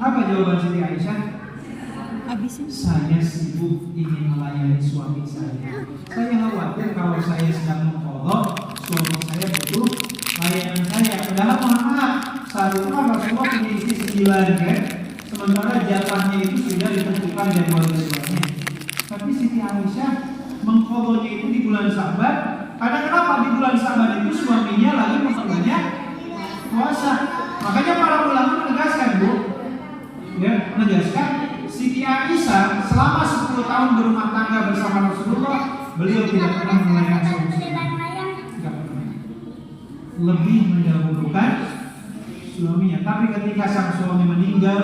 Apa jawaban Siti Aisyah? Habisin. Saya sibuk ingin melayani suami saya. Saya khawatir kalau saya sedang mengqadha, suami saya butuh layanan saya. Padahal mohon maaf, seharusnya Rasulullah punya istri 9 kan? Sementara jatahnya itu sudah ditentukan jadwal suaminya. Tapi Siti Aisyah mengqadhanya itu di bulan Sa'ban. Karena kenapa di bulan Sa'ban itu suaminya lagi memperbanyak puasa. Makanya para ulama menegaskan, Bu, ya, menegaskan Siti Aisyah selama 10 tahun berumah tangga bersama Rasulullah, beliau tidak pernah melayani suaminya. Tidak pernah. Lebih mendahulukan suaminya. Tapi ketika sang suami meninggal,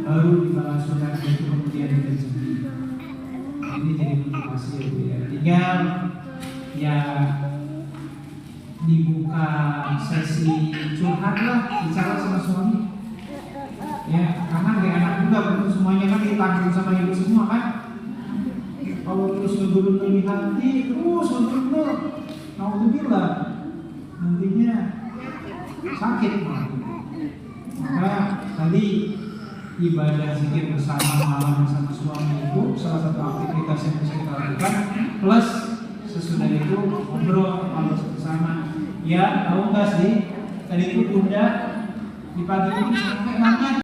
baru dibalas saudara itu kemudian diterjemah. Ini jadi motivasi ya, Bu, ya. Tinggal ya dibuka sesi curhat lah, bicara sama suami. Ya, karena gak enak juga betul semuanya kan ditanggung sama ibu semua kan. Kalau terus ngegurun lebih hati, terus ngegurun, naudzubillah, nantinya sakit malah. Maka tadi ibadah zikir bersama malam bersama suami itu salah satu aktivitas yang bisa kita lakukan. Plus sesudah itu ngobrol kalau bersama. Ya, tahu nggak sih? Tadi itu Bunda di pagi ini sampai banget.